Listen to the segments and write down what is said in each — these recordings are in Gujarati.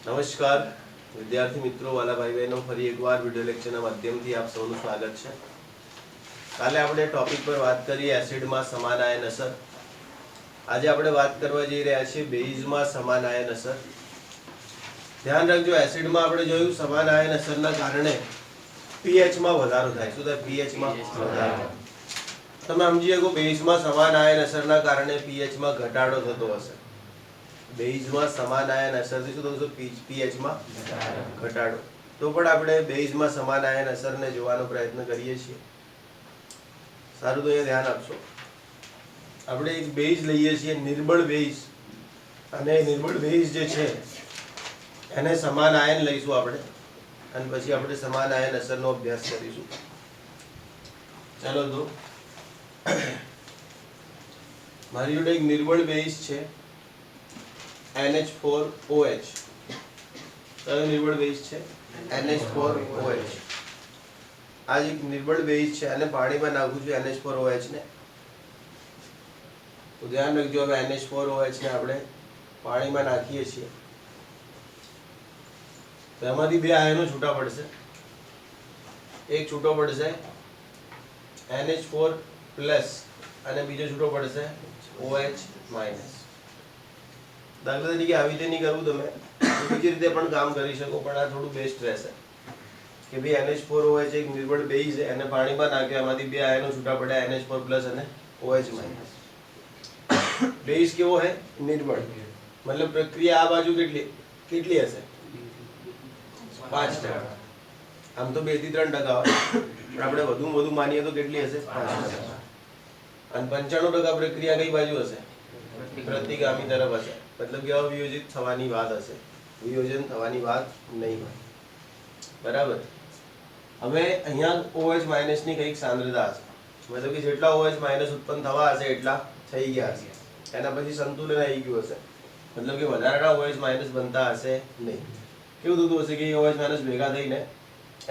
નમસ્કાર વિદ્યાર્થી મિત્રો, વાલા ભાઈ બહેનો, ફરી એકવાર વિડિયો લેક્ચરના માધ્યમથી આપ સૌનું સ્વાગત છે। કાલે આપણે ટોપિક પર વાત કરી એસિડમાં સમાન આયન અસર। આજે આપણે વાત કરવા જઈ રહ્યા છીએ બેઝમાં સમાન આયન અસર। ધ્યાન રાખજો, એસિડમાં આપણે જોયું સમાન આયન અસરના કારણે પીએચમાં વધારો થાય। શું થાય? પીએચમાં વધારો। તમે સમજી શકો બેઝમાં સમાન આયન અસરના કારણે પીએચમાં ઘટાડો થતો હશે। બેઝમાં સમાન આયન અસરથી શું થતું? પીએચમાં ઘટાડો। તો પણ આપણે બેઝમાં સમાન આયન અસરને જોવાનો પ્રયત્ન કરીએ છીએ। સારું, તો અહીંયા ધ્યાન આપશો। આપણે એક બેઝ લઈએ છીએ, નિર્બળ બેઝ, અને નિર્બળ બેઝ જે છે એને સમાન આયન લઈશું આપણે, અને પછી આપણે સમાન આયન અસરનો અભ્યાસ કરીશું। ચાલો, તો મારી જોડે એક નિર્બળ બેઝ છે NH4OH। કયો નિર્બળ બેઝ છે? NH4OH। આ એક નિર્બળ બેઝ છે અને પાણીમાં નાખું છું NH4OH ને। તો ધ્યાન રાખજો, હવે NH4OH ને આપણે પાણીમાં નાખીએ છીએ તો એમાંથી બે આયનો છૂટા પડશે। એક છૂટો પડશે NH4 પ્લસ અને બીજો છૂટો પડશે OH માઇનસ। દાખલા તરીકે આવી રીતે નહીં કરવું, તમે બીજી રીતે પણ કામ કરી શકો, પણ આ થોડું બેસ્ટ રહેશે કે ભાઈ NH4OH એક નિર્બળ બેઝ છે અને પાણીમાં નાખ્યા, એમાંથી બે આયનો છૂટા પડ્યા NH4 પ્લસ અને OH માઇનસ। બેઝ કેવો है? નિર્બળ। मतलब પ્રક્રિયા આ બાજુ કેટલી હશે? 5%। આમ તો 2 થી 3% હોય, પણ આપણે વધુમાં વધુ માનીએ તો કેટલી હશે? 5%। અને 95% પ્રક્રિયા કઈ બાજુ હશે? પ્રતિગામી તરફ હશે। मतलब કે અવિયોજિત થવાની વાત હશે, વિયોજન થવાની વાત નહીં હોય। બરાબર। હવે અહીંયા OH માઇનસ ની કઈક સાંદ્રતા હશે, मतलब કે જેટલા OH માઇનસ ઉત્પન્ન થવા હશે એટલા થઈ ગયા હશે, એના પછી સંતુલન આવી ગયું હશે। मतलब કે વધારાના OH માઇનસ બનતા હશે નહીં। કેવું થતું હશે કે OH માઇનસ ભેગા થઈને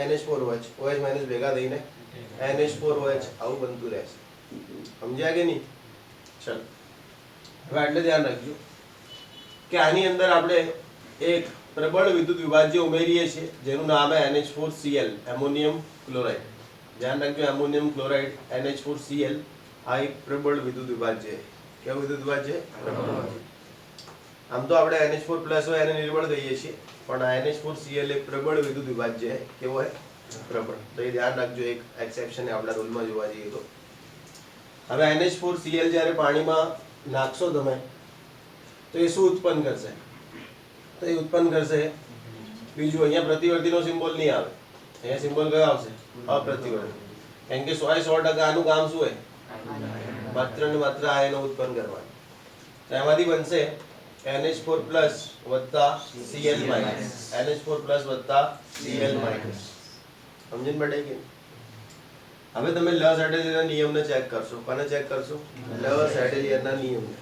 NH4OH, OH માઇનસ ભેગા થઈને NH4OH આવું બનતું રહેશે। સમજ્યા કે નહીં? ચલો, હવે એટલે ધ્યાન રાખજો કે આની અંદર આપણે એક પ્રબળ વિદ્યુત વિભાજ્ય ઉમેરીએ છીએ જેનું નામ છે NH4Cl, એમોનિયમ ક્લોરાઇડ। ધ્યાન રાખજો, એમોનિયમ ક્લોરાઇડ NH4Cl આ એક પ્રબળ વિદ્યુત વિભાજ્ય છે। કેવું વિદ્યુત વિભાજ્ય? પ્રબળ। આમ તો આપણે NH4 પ્લસ હોય એને નિર્બળ કહીએ છીએ, પણ આ NH4Cl એક પ્રબળ વિદ્યુત વિભાજ્ય છે। કેવો હોય? પ્રબળ। તો એ ધ્યાન રાખજો, એક એક્સેપ્શન આપણા રૂલમાં જોવા જઈએ તો। હવે NH4Cl જ્યારે પાણીમાં નાખશો તમે તો એ શું ઉત્પન્ન કરશે? તો એ ઉત્પન્ન કરશે બીજું, અહીંયા પ્રતિવર્તીનો સિમ્બોલ નહીં આવે, અહીંયા સિમ્બોલ કયો આવશે? અપ્રતિવર્તી। કેમ કે 100% આનું કામ શું હોય? માત્ર ને માત્ર આયનો ઉત્પન્ન કરવાનું। તો એમાંથી બનશે NH4 પ્લસ વત્તા Cl માઇનસ, NH4 પ્લસ વત્તા Cl માઇનસ। સમજીને બેઠા કે? હવે તમે લ સેટેલિયરના નિયમને ચેક કરશો। કોને ચેક કરશો? લ સેટેલિયરના નિયમને।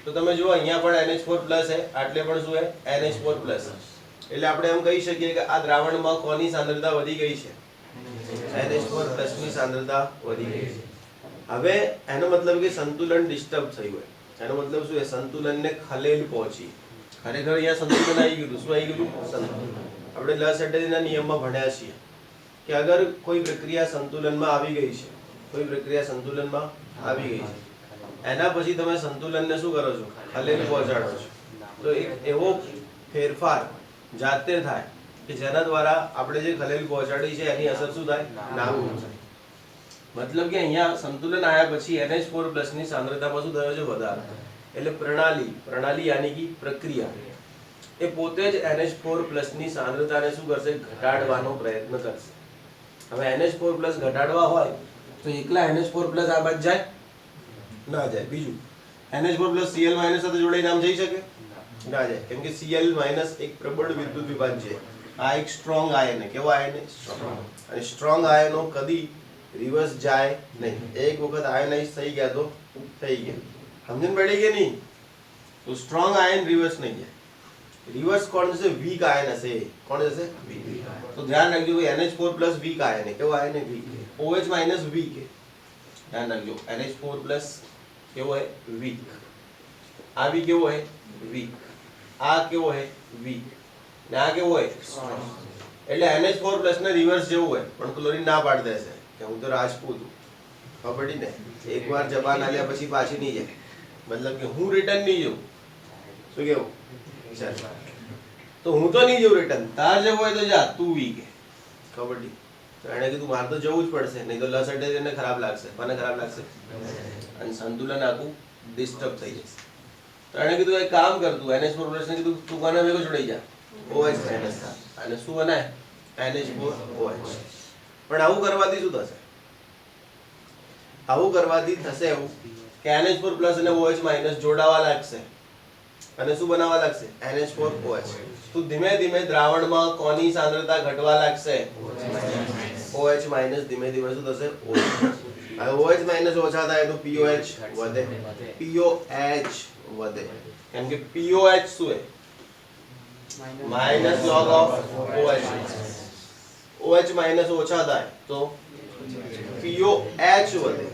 તો તમે જુઓ, અહીંયા પણ NH4 પ્લસ છે, આટલે પણ શું છે? NH4 plus. એટલે આપણે એમ કહી શકીએ કે આ દ્રાવણમાં કોની સાંદ્રતા વધી ગઈ છે? NH4 પ્લસ ની સાંદ્રતા વધી ગઈ છે। હવે એનો મતલબ કે સંતુલન ડિસ્ટર્બ થયું હોય, એનો મતલબ શું છે? સંતુલનને ખલેલ પહોંચી। ખરેખર અહીંયા સંતુલન આવી ગયું। શું આવી ગયું? સંતુલન। આપણે લ સેટેલિયરના નિયમમાં ભણ્યા છીએ કે અગર કોઈ પ્રક્રિયા સંતુલનમાં આવી ગઈ છે, કોઈ પ્રક્રિયા સંતુલનમાં આવી ગઈ છે, એના પછી તમે સંતુલનને શું કરો છો? ખલેલ પહોંચાડો છો। તો એક એવો ફેરફાર જાતે થાય કે જેના દ્વારા આપણે જે ખલેલ પહોંચાડી છે એની અસર શું થાય? નાબૂદ થાય। મતલબ કે અહીંયા સંતુલન આવ્યા પછી NH4 પ્લસ ની સાંદ્રતામાં શું થયો છે? વધારો। એટલે પ્રણાલી યાની કે પ્રક્રિયા એ પોતે જ NH4 પ્લસ ની સાંદ્રતાને શું કરશે? ઘટાડવાનો પ્રયત્ન કરશે। હવે NH4 પ્લસ ઘટાડવા હોય તો એકલા NH4 પ્લસ આ બાદ જાય? ના જાય। બીજું, NH4 પ્લસ Cl માઇનસ સાથે જોડાઈને આમ જઈ શકે? ના જાય, કેમ કે Cl માઇનસ એક પ્રબળ વિદ્યુત વિભાજ્ય છે। આ એક સ્ટ્રોંગ આયન છે। કેવો આયન છે? સ્ટ્રોંગ। અને સ્ટ્રોંગ આયનો કદી રિવર્સ જાય નહીં। એક વખત આયનાઇઝ થઈ ગયા તો થઈ ગયા। સમજણ પડી કે નહીં? તો સ્ટ્રોંગ આયન રિવર્સ નહીં જાય। રિવર્સ કોણ છે? વીક આયન હશે। કોણ હશે? વીક। તો ધ્યાન રાખજો, NH4 પ્લસ વીક આયન है। કેવો આયન है? વીક। OH માઇનસ વીક है। ધ્યાન રાખજો, NH4 પ્લસ કેવો है? વીક। આ બી કેવો है? વીક। આ કેવો है? વીક। ને આ કેવું હોય એટલે NH4+ ને રિવર્સ જેવું હોય પણ ક્લોરીન ના પાડી દેશે કે હું તો રાજપૂત છું ખબર પડી ને એકવાર જબાન આલ્યા પછી પાછી નહીં જાય મતલબ કે હું રિટર્ન નહીં જઉં શું કેવું ચાલ તો હું તો નહીં જઉં રિટર્ન તાર જવું હોય તો જા તું વી કે ખબર પડી તો એણે કીધું મારે તો જવું જ પડશે નહીં તો લસ અટે એને ખરાબ લાગશે મને ખરાબ લાગશે અને સંતુલન આખું ડિસ્ટર્બ થઈ જશે તો એણે કીધું એક કામ કર તું NH4+ ને કીધું તું કોના ભેગો જોડાઈ જા OH- અને શું બનાય NH4OH પણ આવું કરવાથી શું થશે આવું કરવાથી થશે એવું કે NH4+ અને OH- જોડાવા લાગશે અને શું બનાવવા લાગશે NH4OH તો ધીમે ધીમે દ્રાવણમાં કોની સાંદ્રતા ઘટવા લાગશે OH- ધીમે ધીમે શું થશે OH હવે OH- ઓછા થાય તો POH વધે POH વધે કેમ કે POH શું છે minus log of OH OH- ઓછા થાય તો POH વધે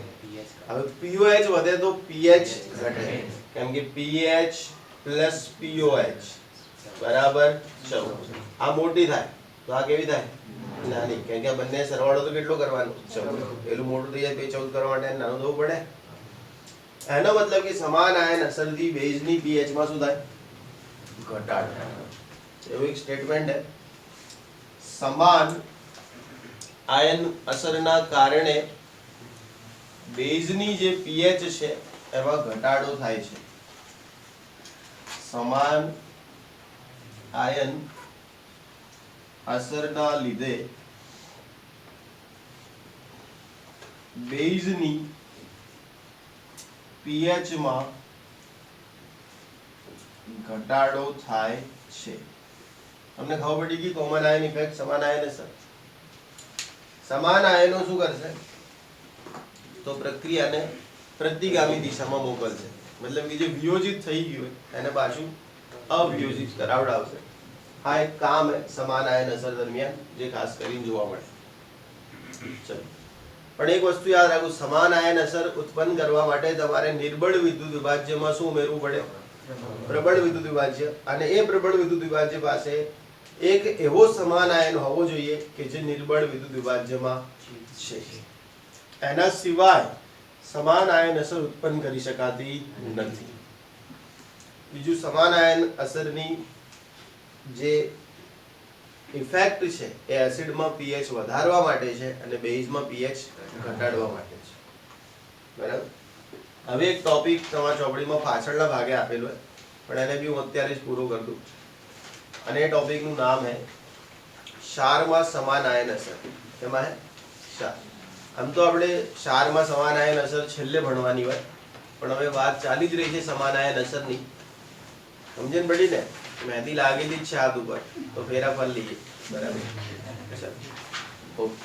હવે POH વધે તો pH ઘટે કેમ કે pH પ્લસ POH બરાબર 14 આ મોટી થાય તો આ કેવી થાય નાની કેમ કે આ બંને સરવાળો તો કેટલો કરવાનો 14 પેલું મોટું થઈ જાય તો 14 કરવા માટે નાનું થવું પડે એનો મતલબ કે સમાન આયન અસરથી બેઝની pH માં શું થાય ઘટાડો એવું એક સ્ટેટમેન્ટ છે સમાન આયન અસરના કારણે બેઝની જે pH છે એમાં ઘટાડો થાય છે સમાન આયન અસરના લીધે બેઝની pH માં ઘટાડો થાય છે તમને ખબર પડી ગઈ કોમન આયન ઇફેક્ટ સમાન આયન અસર સમાન આયનો શું કરશે તો પ્રક્રિયાને પ્રતિગામી દિશામાં મોકલશે મતલબ કે જે વિયોજિત થઈ ગયું હોય એને પાછું અવિયોજિત કરાવડાવશે આ એક કામ છે સમાન આયન અસર દરમિયાન જે ખાસ કરીને જોવા મળે ચલો પણ એક વસ્તુ યાદ રાખો સમાન આયન અસર ઉત્પન્ન કરવા માટે તમારે નિર્બળ વિદ્યુત વિભાજ્યમાં શું ઉમેરવું પડે પ્રબળ વિદ્યુત વિભાજ્ય અને એ પ્રબળ વિદ્યુત વિભાજ્ય પાસે એક એવો સમાન આયન હોવો જોઈએ કે જે નિર્બળ વિદ્યુત વિભાજ્યમાં છે એના સિવાય સમાન આયન અસર ઉત્પન્ન કરી શકાતી નથી બીજું સમાન આયન અસરની જે ઇફેક્ટ છે એ એસિડમાં pH વધારવા માટે છે અને બેઝમાં pH ઘટાડવા માટે છે બરાબર હવે એક ટોપિક તમારા ચોપડીમાં પાછળના ભાગે આપેલો છે પણ એને બી હું અત્યારે જ પૂરો કરી દઉં અને એ ટોપિકનું નામ છે ક્ષારમાં સમાન આયન અસર એમાં હે ક્ષાર આમ તો આપણે ક્ષારમાં સમાન આયન અસર છેલ્લે ભણવાની હોય પણ હવે વાત ચાલી જ રહી છે સમાન આયન અસરની સમજણ પડી ને મહેંદી લાગેલી જ છે હાથ ઉપર તો ફેરા ફર લઈએ બરાબર ચાલો ઓકે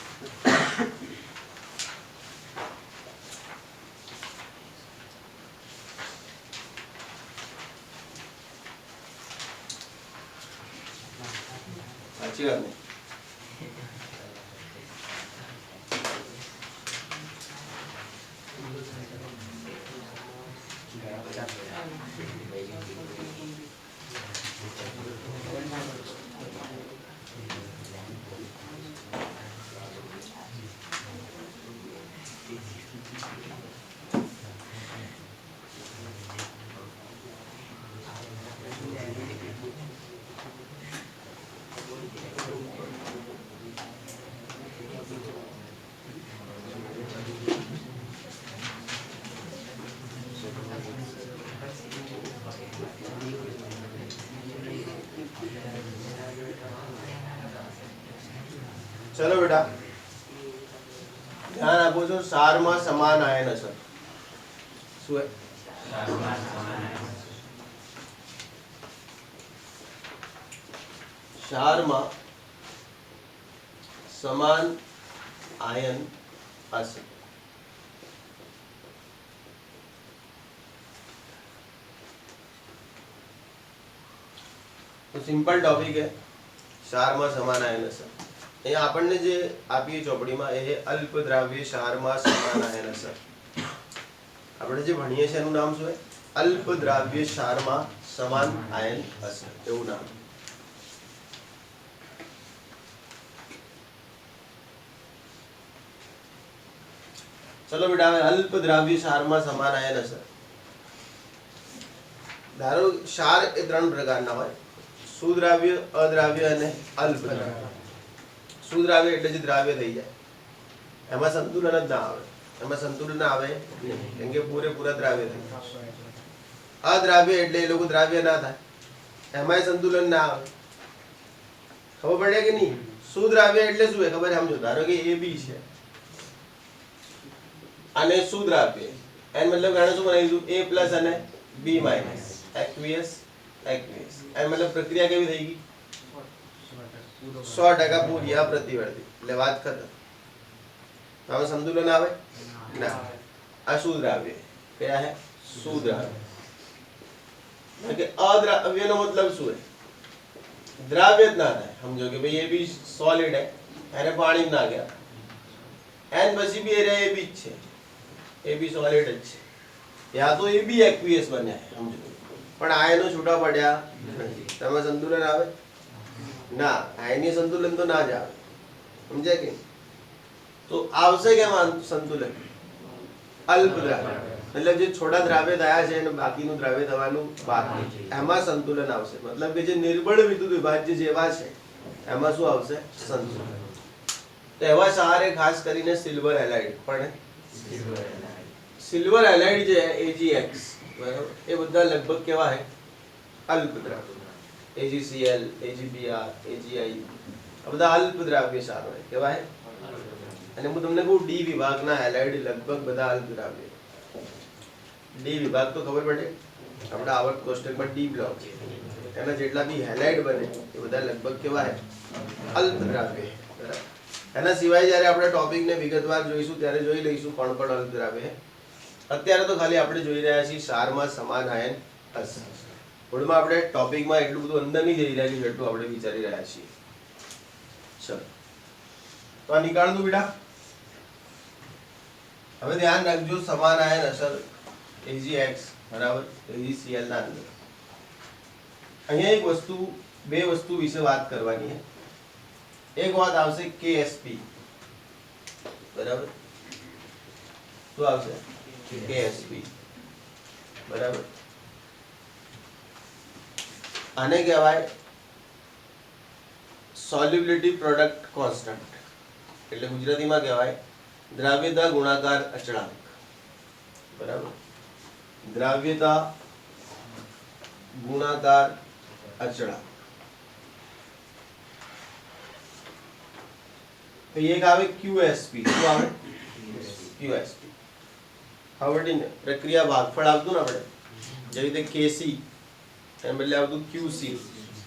સાચી વાત ને चलो बेटा ध्यान आपो છો ક્ષારમાં સમાન આયન અસર શું હે ક્ષારમાં સમાન આયન અસર तो सिंपल टॉपिक है क्षाરમાં સમાન આયન અસર અહીંયા આપણને જે આપી ચોપડીમાં એ અલ્પ દ્રાવ્ય ક્ષારમાં સમાન આયન અસર આપણે જે ભણીએ છીએ એનું નામ શું છે અલ્પ દ્રાવ્ય ક્ષારમાં સમાન આયન અસર એવું નામ ચલો બેટા હવે અલ્પ દ્રાવ્ય ક્ષારમાં સમાન આયન અસર. ધારો ક્ષાર એ ત્રણ પ્રકારના હોય, સુદ્રાવ્ય, અદ્રાવ્ય અને અલ્પ દ્રાવ્ય. સુદ્રાવ્ય એટલે જે દ્રાવ્ય થઈ જાય, એમાં સંતુલન જ ના આવે. એમાં સંતુલન ના આવે કેમ કે પૂરેપૂરા દ્રાવ્ય થઈ જાય. અદ્રાવ્ય એટલે એ લોકો દ્રાવ્ય ના થાય, એમાંય સંતુલન ના આવે. ખબર પડે કે નહીં? સુદ્રાવ્ય એટલે શું ખબર સમજો. ધારો કે એ બી છે અને સુદ્રાવ્ય, એન મતલબ ગાણો શું બનાવીશું? a પ્લસ અને b માઇનસ, aqueous aqueous. એન મતલબ પ્રક્રિયા કેવી થઈ ગઈ? 100% પૂરી અપ્રતિવર્તી. એટલે વાત ખતમ. હવે સંતુલન આવે ના. આ સુદ્રાવ્ય क्या है? सुद्राव्य. કે અદ્રાવ્ય નો મતલબ શું है? દ્રાવ્ય જ ના થાય. સમજો કે ભાઈ એ બી સોલિડ है, એને પાણી ના ગયા, એન પછી બી એ એ બી છે, એ બી સોલિડ જ છે, યા તો એ બી એક્વિયસ બન્યા છે સમજો, પણ આયનો છૂટા પડ્યા નથી. તમે સંતુલન આવે ના, આયનીય સંતુલન તો ના જ આવે. સમજ્યા કે? તો આવશે કેમ સંતુલન? અલ્પ દ્રાવ્ય. એટલે જે થોડા દ્રાવ્ય થયા છે અને બાકીનું દ્રાવ્ય થવાનું બાકી, એમાં સંતુલન આવશે. મતલબ કે જે નિર્બળ વિદ્યુત વિભાજ્ય જેવા છે એમાં શું આવશે? સંતુલન. તો એવા સારે ખાસ કરીને સિલ્વર હેલાઇડ, પણ સિલ્વર હેલાઇડ જે AgX બરાબર, એ બધા લગભગ કેવા છે? અલ્પ દ્રાવ્ય. AgCl, AgBr, AgI આ બધા અલ્પ દ્રાવ્ય સારો હોય. કેવા છે? અને હું તમને કહું ડી વિભાગના હેલાઇડ લગભગ બધા અલ્પ દ્રાવ્ય. ડી વિભાગ તો ખબર પડે, આપણા આવર્ત કોષ્ટકમાં ડી બ્લોક છે, એના જેટલા બી હેલાઇડ બને એ બધા લગભગ કેવા છે? અલ્પ દ્રાવ્ય. બરાબર. એના સિવાય જ્યારે આપણે ટોપિકને વિગતવાર જોઈશું ત્યારે જોઈ લઈશું કોણ કોણ અલ્પ દ્રાવ્ય છે. અત્યારે તો ખાલી આપણે જોઈ રહ્યા છીએ ક્ષારમાં સમાન આયન અસર. થોડુંમાં આપણે ટોપિકમાં એટલું બધું અંદર નહીં જઈ રહ્યા જેટલું આપણે વિચારી રહ્યા છીએ. ચલો તો આ નીકાળ દઉં બેટા. હવે ધ્યાન રાખજો, સમાન આયન અસર AgX બરાબર AgCl ના અંદર અહીંયા એક વસ્તુ, બે વસ્તુ વિશે વાત કરવાની છે. એક વાત આવશે KSP બરાબર. શું આવશે? KSP બરાબર. આને કહેવાય સોલ્યુબિલિટી પ્રોડક્ટ કોન્સ્ટન્ટ, એટલે ગુજરાતીમાં કહેવાય દ્રાવ્યતા ગુણાકાર અચળાંક. બરાબર. દ્રાવ્યતા ગુણાકાર અચળાંક. તો એક આવે QSP. શું આવે? QSP. હવે પ્રક્રિયા ભાગફળ આવતું ને આપણે જેવી રીતે KC એને બદલે આવતું QC,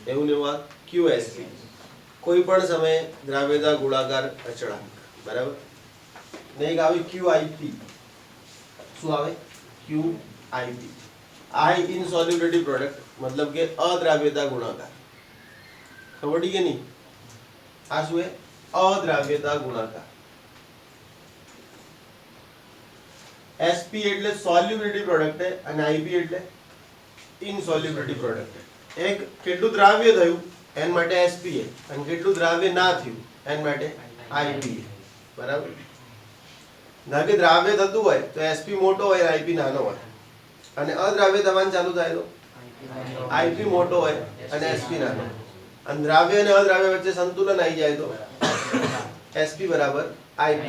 એવું ને એવું QSP. કોઈ પણ સમયે દ્રાવ્યતા ગુણાકાર અચળાંક. બરાબર. ને એક આવે QIP. શું આવે? QIP. I insolubility product, મતલબ કે અદ્રાવ્યતા ગુણાકાર. ખબર પડી કે નહીં? આ શું છે? અદ્રાવ્યતા ગુણાકાર. SP એટલે સોલ્યુબિલિટી પ્રોડક્ટ છે અને IP એટલે ઇનસોલ્યુબિલિટી પ્રોડક્ટ છે. એક કેટલું દ્રાવ્ય થયું એન માટે SP છે અને કેટલું દ્રાવ્ય ના થયું એન માટે IP છે. બરાબર. ના કે દ્રાવ્ય થતું હોય તો SP મોટો હોય IP નાનો હોય, અને અદ્રાવ્ય થવાનું ચાલુ થાય તો IP મોટો હોય અને SP નાનો. અને દ્રાવ્ય અને અદ્રાવ્ય વચ્ચે સંતુલન આવી જાય તો SP બરાબર IP.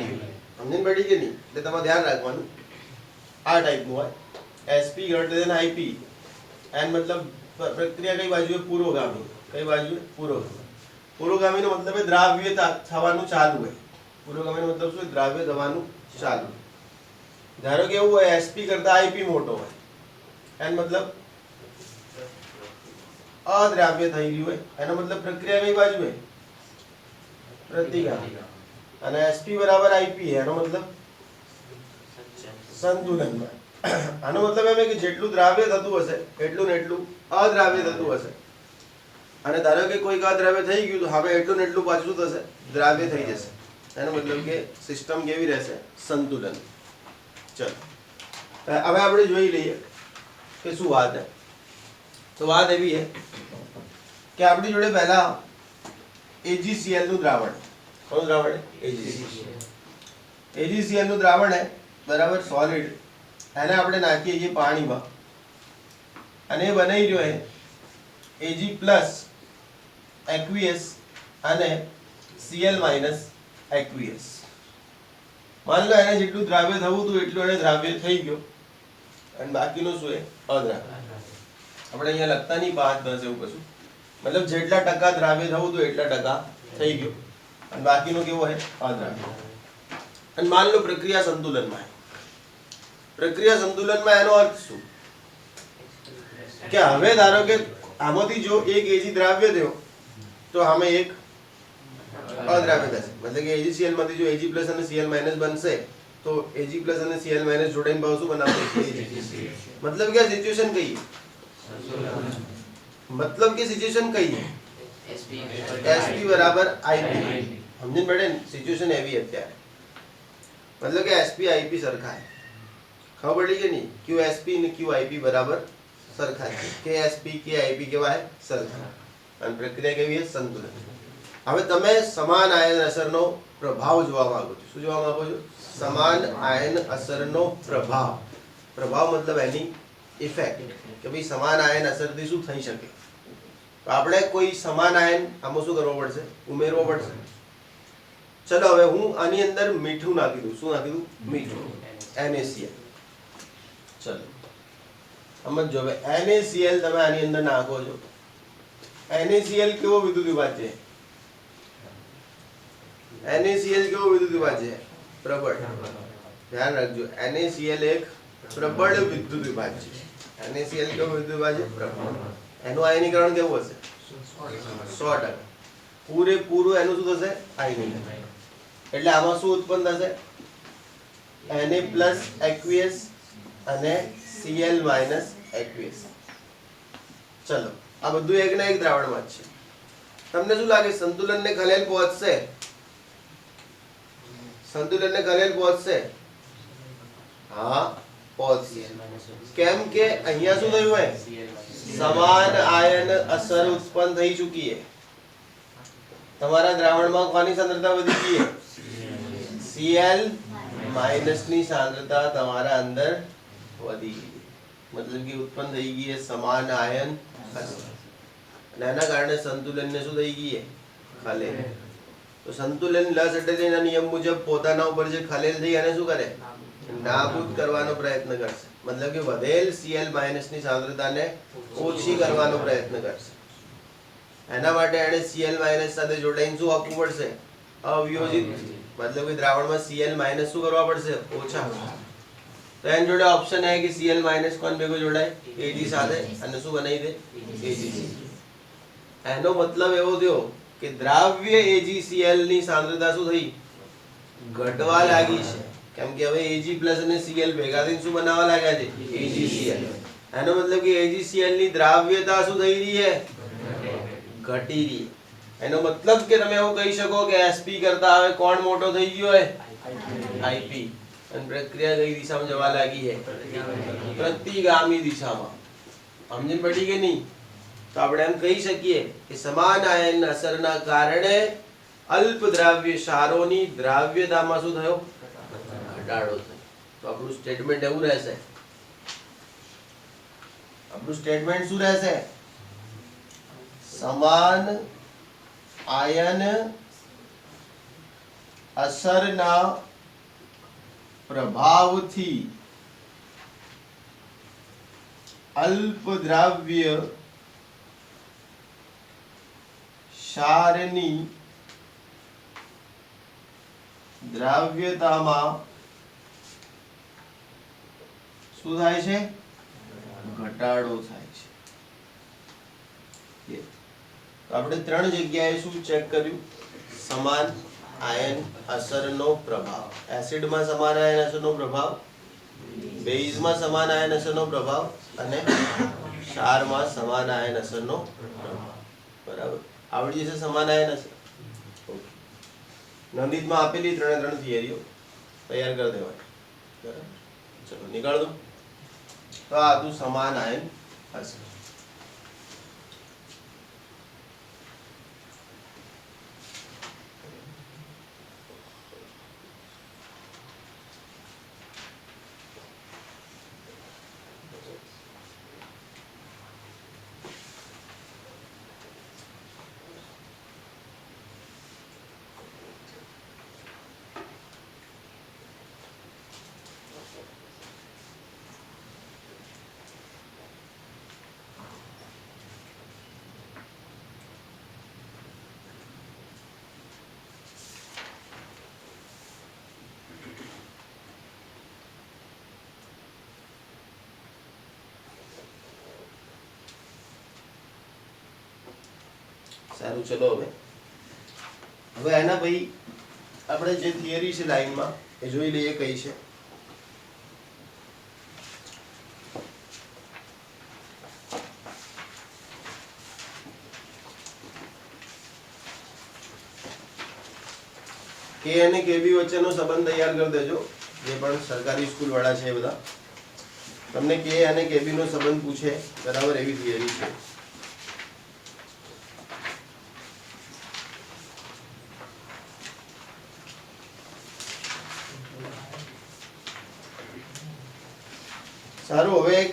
સમજણ પડી કે નહીં? એટલે તમારે ધ્યાન રાખવાનું આ ટાઈપનું હોય SP greater than IP. એન મતલબ પ્રક્રિયા કઈ બાજુએ? પૂર્વગામી. કઈ બાજુએ? પૂર્વગામી. પૂર્વગામીનો મતલબ એ દ્રાવ્ય થવાનું ચાલુ હોય. પૂર્વગામીનો મતલબ શું? દ્રાવ્ય થવાનું ચાલુ. ધારો કે એવું હોય SP કરતા IP મોટો હોય, એન મતલબ અદ્રાવ્ય થઈ રહ્યું હોય, એનો મતલબ પ્રક્રિયા કઈ બાજુએ? પ્રતિગામી. અને SP બરાબર IP એનો મતલબ સંતુલનમાં. આનો મતલબ એમ કે જેટલું દ્રાવ્ય થતું હશે એટલું ને એટલું અદ્રાવ્ય થતું હશે. અને ધારો કે કોઈ અદ્રાવ્ય થઈ ગયું તો હવે એટલું ને એટલું પાછું થશે? દ્રાવ્ય થઈ જશે. એનો મતલબ કે સિસ્ટમ કેવી રહેશે? સંતુલન. ચલો હવે આપણે જોઈ લઈએ કે શું વાત છે. તો વાત એવી છે કે આપણી જોડે પહેલા AgCl નું દ્રાવણ. કોનું દ્રાવણ? AgCl નું દ્રાવણ है બરાબર, સોલિડ, એને આપણે નાખીએ છીએ પાણીમાં અને એ બનાવી રહ્યો એ Ag પ્લસ એક્વિયસ અને Cl માઇનસ એક્વિયસ. માની લો એને જેટલું દ્રાવ્ય થવું હતું એટલું એને દ્રાવ્ય થઈ ગયો અને બાકીનું શું એ અદ્રાવ્ય. આપણે અહીંયા લખતા નહીં 5-10 એવું કશું, મતલબ જેટલા ટકા દ્રાવ્ય થવું હતું એટલા ટકા થઈ ગયો અને બાકીનો કેવો છે અદ્રાવ્ય. અને માની લો પ્રક્રિયા સંતુલનમાં, પ્રક્રિયા સંતુલનમાં એનો અર્થ શું કે હવે ધારો કે આમાંથી જો એક Ag દ્રાવ્ય થયો તો આમે એક અદ્રાવ્ય થશે, મતલબ કે AgCl માંથી જો Ag પ્લસ અને Cl માઇનસ બનશે તો Ag પ્લસ અને Cl માઇનસ જોડાઈને ભાવ શું બનાવશે AgCl. મતલબ કે સિચ્યુએશન કઈ, મતલબ કે સિચ્યુએશન કઈ Sp બરાબર Ip. સમજીને પડે ને, સિચ્યુએશન એવી અત્યારે, મતલબ કે Sp Ip સરખા છે, ખબર પડી કે નહીં, QSP અને QIP બરાબર સરખા છે, KSP KIP કેવા છે સરખા, અને પ્રક્રિયા કેવી છે સંતુલન. હવે તમે સમાન આયન અસરનો પ્રભાવ જોવા માંગો છો. શું જોવા માંગો છો? સમાન આયન અસરનો પ્રભાવ. પ્રભાવ મતલબ એની ઇફેક્ટ, કે ભાઈ સમાન આયન અસરથી શું થઈ શકે. તો આપણે કોઈ સમાન આયન આમાં શું કરવો પડશે? ઉમેરવો પડશે. ચલો હવે હું આની અંદર મીઠું નાખી દઉં. શું નાખી દઉં? મીઠું, NaCl. ચલો સમજો, હવે NaCl તમે આની અંદર નાખો છો. NaCl કેવો વિદ્યુત વિભાજ્ય છે? NaCl કેવો વિદ્યુત વિભાજ્ય છે? પ્રબળ. ધ્યાન રાખજો, NaCl એક પ્રબળ વિદ્યુત વિભાજ્ય છે. NaCl કેવો વિદ્યુત વિભાજ્ય? પ્રબળ. એનું આયનીકરણ કેવું હશે? 100%. પૂરેપૂરું એનું શું થશે? આયનીકરણ. એટલે આમાં શું ઉત્પન્ન થશે? Na પ્લસ એક્વિયસ અને Cl માઇનસ એક્વિયસ. ચલો આ બધું એક ના એક દ્રાવણમાં જ છે. તમને શું લાગે સંતુલનને ખલેલ પહોંચશે? સંતુલનને ખલેલ પહોંચશે? હા પહોંચશે. કેમ કે અહીંયા શું થયું હોય? સમાન આયન અસર ઉત્પન્ન થઈ ચૂકી છે. તમારા દ્રાવણમાં કોની સાંદ્રતા વધી ગઈ છે? Cl માઇનસ ની સાંદ્રતા તમારા અંદર વધી ગઈ, મતલબ કે ઉત્પન્ન થઈ ગઈ છે સમાન આયન અસર, અને એના કારણે સંતુલનને શું થઈ ગઈ છે? ખલેલ. તો સંતુલન લસટરીના નિયમ મુજબ પોતાના ઉપર જે ખલેલ થઈ એને શું કરે? નાબૂદ કરવાનો પ્રયત્ન કરશે, મતલબ કે વધેલ Cl માઇનસ ની સાંદ્રતાને ઓછી કરવાનો પ્રયત્ન કરશે. એના માટે એને Cl માઇનસ સાથે જોડાઈને શું આપવું પડશે? અવિયોજિત, મતલબ કે દ્રાવણમાં Cl માઇનસ શું કરવા પડશે? ઓછા. તો એની જોડે ઓપ્શન है कि Cl માઇનસ કોણ ભેગો જોડાય? Ag સાથે, અને શું બનાવી દે? AgCl. એનો મતલબ એવો થયો કે દ્રાવ્ય AgCl ની સાંદ્રતા શું થઈ? ઘટવા લાગી છે, કેમ કે હવે Ag પ્લસ અને Cl ભેગા થઈને શું બનાવવા લાગ્યા છે? AgCl. એનો મતલબ કે AgCl ની દ્રાવ્યતા શું થઈ રહી છે? ઘટી રહી. એનો મતલબ કે તમે એવું કહી શકો કે Sp કરતા હવે કોણ મોટો થઈ ગયો છે? Ip. અને પ્રક્રિયા કઈ દિશામાં જવા લાગી છે? પ્રતિગામી દિશામાં. સમજણ પડી કે નહીં? તો આપણે એમ કહી શકીએ કે સમાન આયન અસરના કારણે અલ્પ દ્રાવ્ય ક્ષારોની દ્રાવ્યતામાં શું થયો? ઘટાડો થયો. તો આપણું સ્ટેટમેન્ટ એવું રહેશે, આપણું સ્ટેટમેન્ટ શું રહેશે? સમાન આયન અસરના પ્રભાવથી અલ્પ દ્રાવ્ય ક્ષારની દ્રાવ્યતામાં શું થાય છે? ઘટાડો થાય છે. તો આપણે ત્રણ જગ્યાએ શું ચેક કર્યું? સમાન આયન અસરનો પ્રભાવ. એસિડમાં સમાન આયન અસરનો પ્રભાવ, બેઝમાં સમાન આયન અસરનો પ્રભાવ, અને ક્ષારમાં સમાન આયન અસરનો પ્રભાવ. બરાબર, આવડી જશે સમાન આયન અસર. નંદિતમાં આપેલી ત્રણ થિયરીઓ તૈયાર કરી દેવાની. બરાબર, ચલો નીકાળ દો. તો આ હતું સમાન આયન અસર. સારું, ચલો હવે એના ભાઈ આપણે જે થિયરી છે લાઈનમાં એ જોઈ લઈએ કઈ છે. કે અને કેબી વચ્ચેનો સંબંધ તૈયાર કરી દેજો. જે પણ સરકારી સ્કૂલ વાળા છે એ બધા, તમને કે અને કેબી નો સંબંધ પૂછે બરાબર એવી થિયરી છે. સારું, હવે એક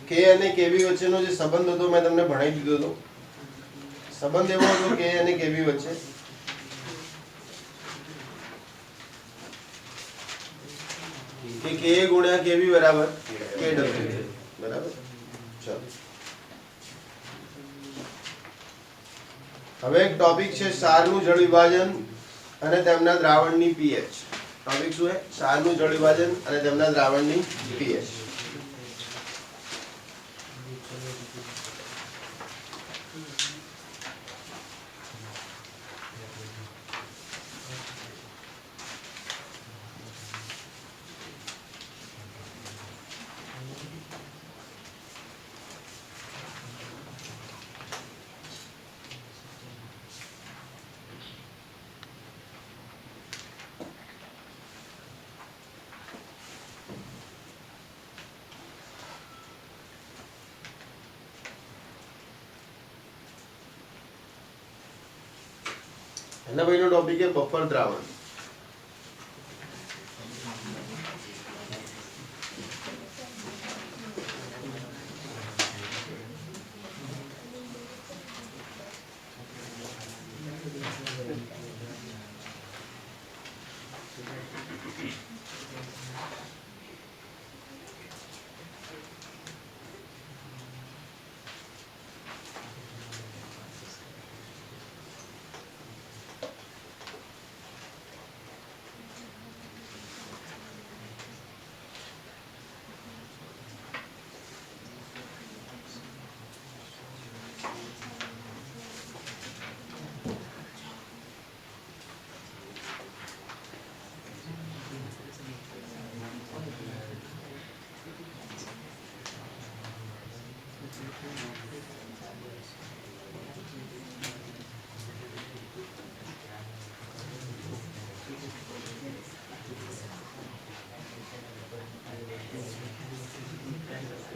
કે અને કેબી વચ્ચેનો જે સંબંધ હતો મેં તમને ભણાવી દીધો હતો. સંબંધ એવો હતો કે અને કેબી વચ્ચે કે કે ગુણ્યા કેબી બરાબર કે ડબલ્યુ બરાબર. ચલો, હવે એક ટોપિક છે ક્ષારનું જળ વિભાજન અને તેમના દ્રાવણની પીએચ. ટોપિક શું છે? ક્ષારનું જળ વિભાજન અને તેમના દ્રાવણની પીએચ. એના ભાઈનો ટોપિક છે બફર દ્રાવણ.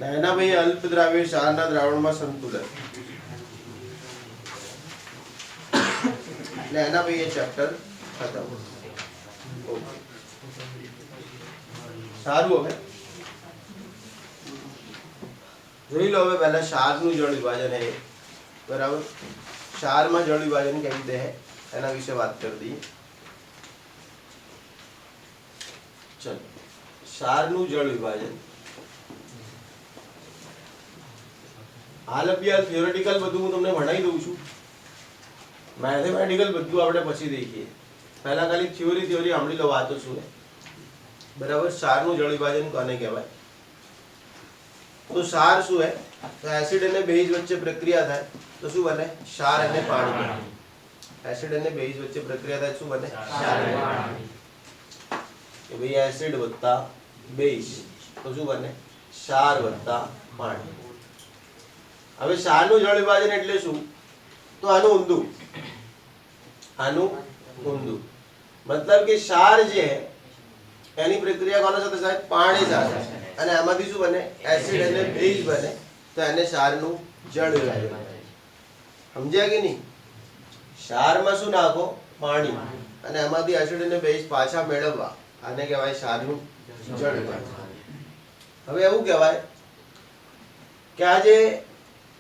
એના ભાઈ અલ્પદ્રાવ્ય ક્ષારના દ્રાવણમાં સંતુલન. એટલે એના ભાઈ એ ચેપ્ટર ખતમ. ઓકે, સારું. હવે જોઈ લો. હવે પહેલા ક્ષારનું જળ વિભાજન હે બરાબર. ક્ષારમાં જળ વિભાજન કેવી રીતે હે એના વિશે વાત કરી દઈએ. ચલો, ક્ષારનું જળ વિભાજન. હાલ અભ્યાસ થિયોરેટિકલ બધું હું તમને ભણાવી દઉં છું. મેથેમેટિકલ બધું આપણે પછી દેખીએ. પહેલા ખાલી થિયોરી સાંભળી લો વાતો શું બરાબર. ક્ષારનું જળ વિભાજન કોને કહેવાય? તો ક્ષાર શું હે? તો એસિડ અને બેઝ વચ્ચે પ્રક્રિયા થાય તો શું બને? ક્ષાર અને પાણી બને. એસિડ અને બેઝ વચ્ચે પ્રક્રિયા થાય શું બને? ક્ષાર અને પાણી. કે ભાઈ એસિડ વત્તા બેઝ તો શું બને? ક્ષાર વત્તા પાણી. હવે ક્ષારનું જળ વિભાજન એટલે શું? તો આનું ઊંધું. મતલબ કે ક્ષાર જે એની પ્રક્રિયા કોના સાથે થાય? પાણી સાથે. અને આમાંથી શું બને? એસિડ અને બેઝ બને. તો એને ક્ષારનું જળ વિભાજન. સમજ્યા કે નહીં? ક્ષારમાં શું નાખો? પાણી. અને એમાંથી એસિડ અને બેઝ પાછા મેળવવા આને કહેવાય ક્ષારનું જળ વિભાજન. હવે એવું કહેવાય કે આ જે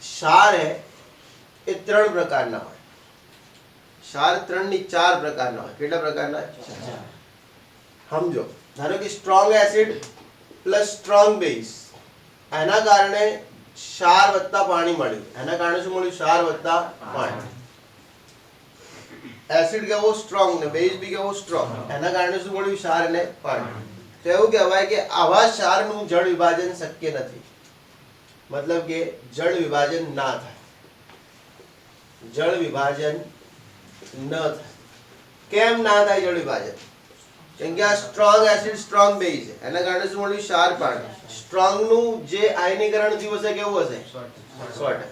ક્ષાર હે એ 3 પ્રકારના હોય. ક્ષાર 3 ની 4 પ્રકારના હોય. કેટલા પ્રકારના? 4. સમજો, ધારો કે strong acid plus strong base, એના કારણે ક્ષાર વત્તા પાણી મળ્યું. એના કારણે શું મળ્યું? ક્ષાર વત્તા પાણી. એસિડ કેવો? સ્ટ્રોંગ. ને બેઝ બી કેવો? સ્ટ્રોંગ. એના કારણે શું મળ્યું? ક્ષાર અને પાણી. તો એવું કહેવાય કે આવા ક્ષારનું જળ વિભાજન શક્ય નથી. મતલબ કે જળ વિભાજન ના થાય. જળ વિભાજન ન થાય. કેમ ના થાય જળ વિભાજન? કેમ કે આ સ્ટ્રોંગ એસિડ સ્ટ્રોંગ બેઝ છે, એના કારણે શું મળ્યું? ક્ષાર પાણી. સ્ટ્રોંગ નું જે આયનીકરણ થયું હશે કેવું હશે? 100%.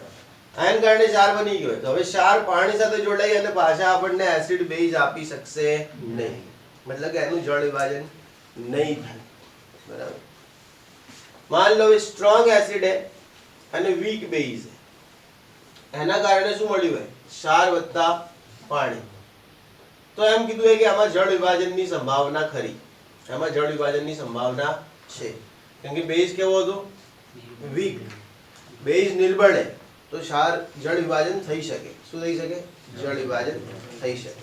આયન કારણે ક્ષાર બની ગયો. તો હવે ક્ષાર પાણી સાથે જોડાઈ અને પાછા આપણને એસિડ બેઝ આપી શકશે નહીં. મતલબ કે એનું જળ વિભાજન નહીં થાય. બરાબર. मान लो स्ट्रॉन्ग एसिड है અને વીક બેઝ है, એના કારણે શું મળ્યું है? ક્ષાર વત્તા પાણી. તો એમ કીધું है કે આમાં જળ વિભાજનની સંભાવના ખરી. આમાં જળ વિભાજનની સંભાવના છે. કેમ કે બેઝ કેવો હતો? વીક. બેઝ નિર્બળ है તો ક્ષાર જળ વિભાજન થઈ શકે. શું થઈ શકે? જળ વિભાજન થઈ શકે.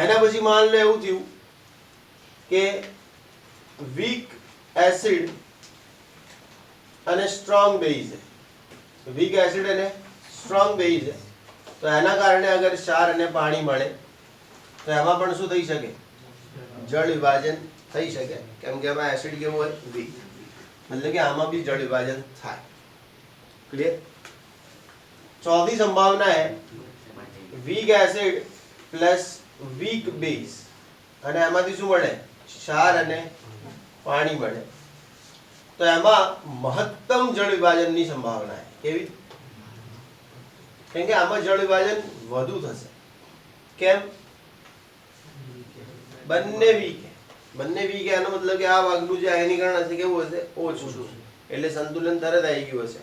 એના પછી માન લો એવું થયું કે વીક એસિડ અને સ્ટ્રોંગ બેઝ है, વીક એસિડ અને સ્ટ્રોંગ બેઝ है, તો એના કારણે અગર ક્ષાર અને પાણી મળે તો એમાં પણ શું થઈ શકે? જળ વિભાજન થઈ શકે. કેમ કે આમાં એસિડ કેવો હોય? વીક. મતલબ કે આમાં બી જળ વિભાજન થાય. ક્લિયર? ચોથી સંભાવના है weak acid plus weak base અને એમાંથી શું મળે? ક્ષાર અને પાણી મળે. તો એમાં મહત્તમ જળ વિભાજનની સંભાવના है. કેવી? કેમ કે આમાં જળ વિભાજન વધુ થશે. કેમ? બંને વીક है. બંને વીક है એનો મતલબ કે આ ભાગનું જે આયનીકરણ હશે કેવું હશે? ઓછું. એટલે સંતુલન તરત આવી ગયું હશે.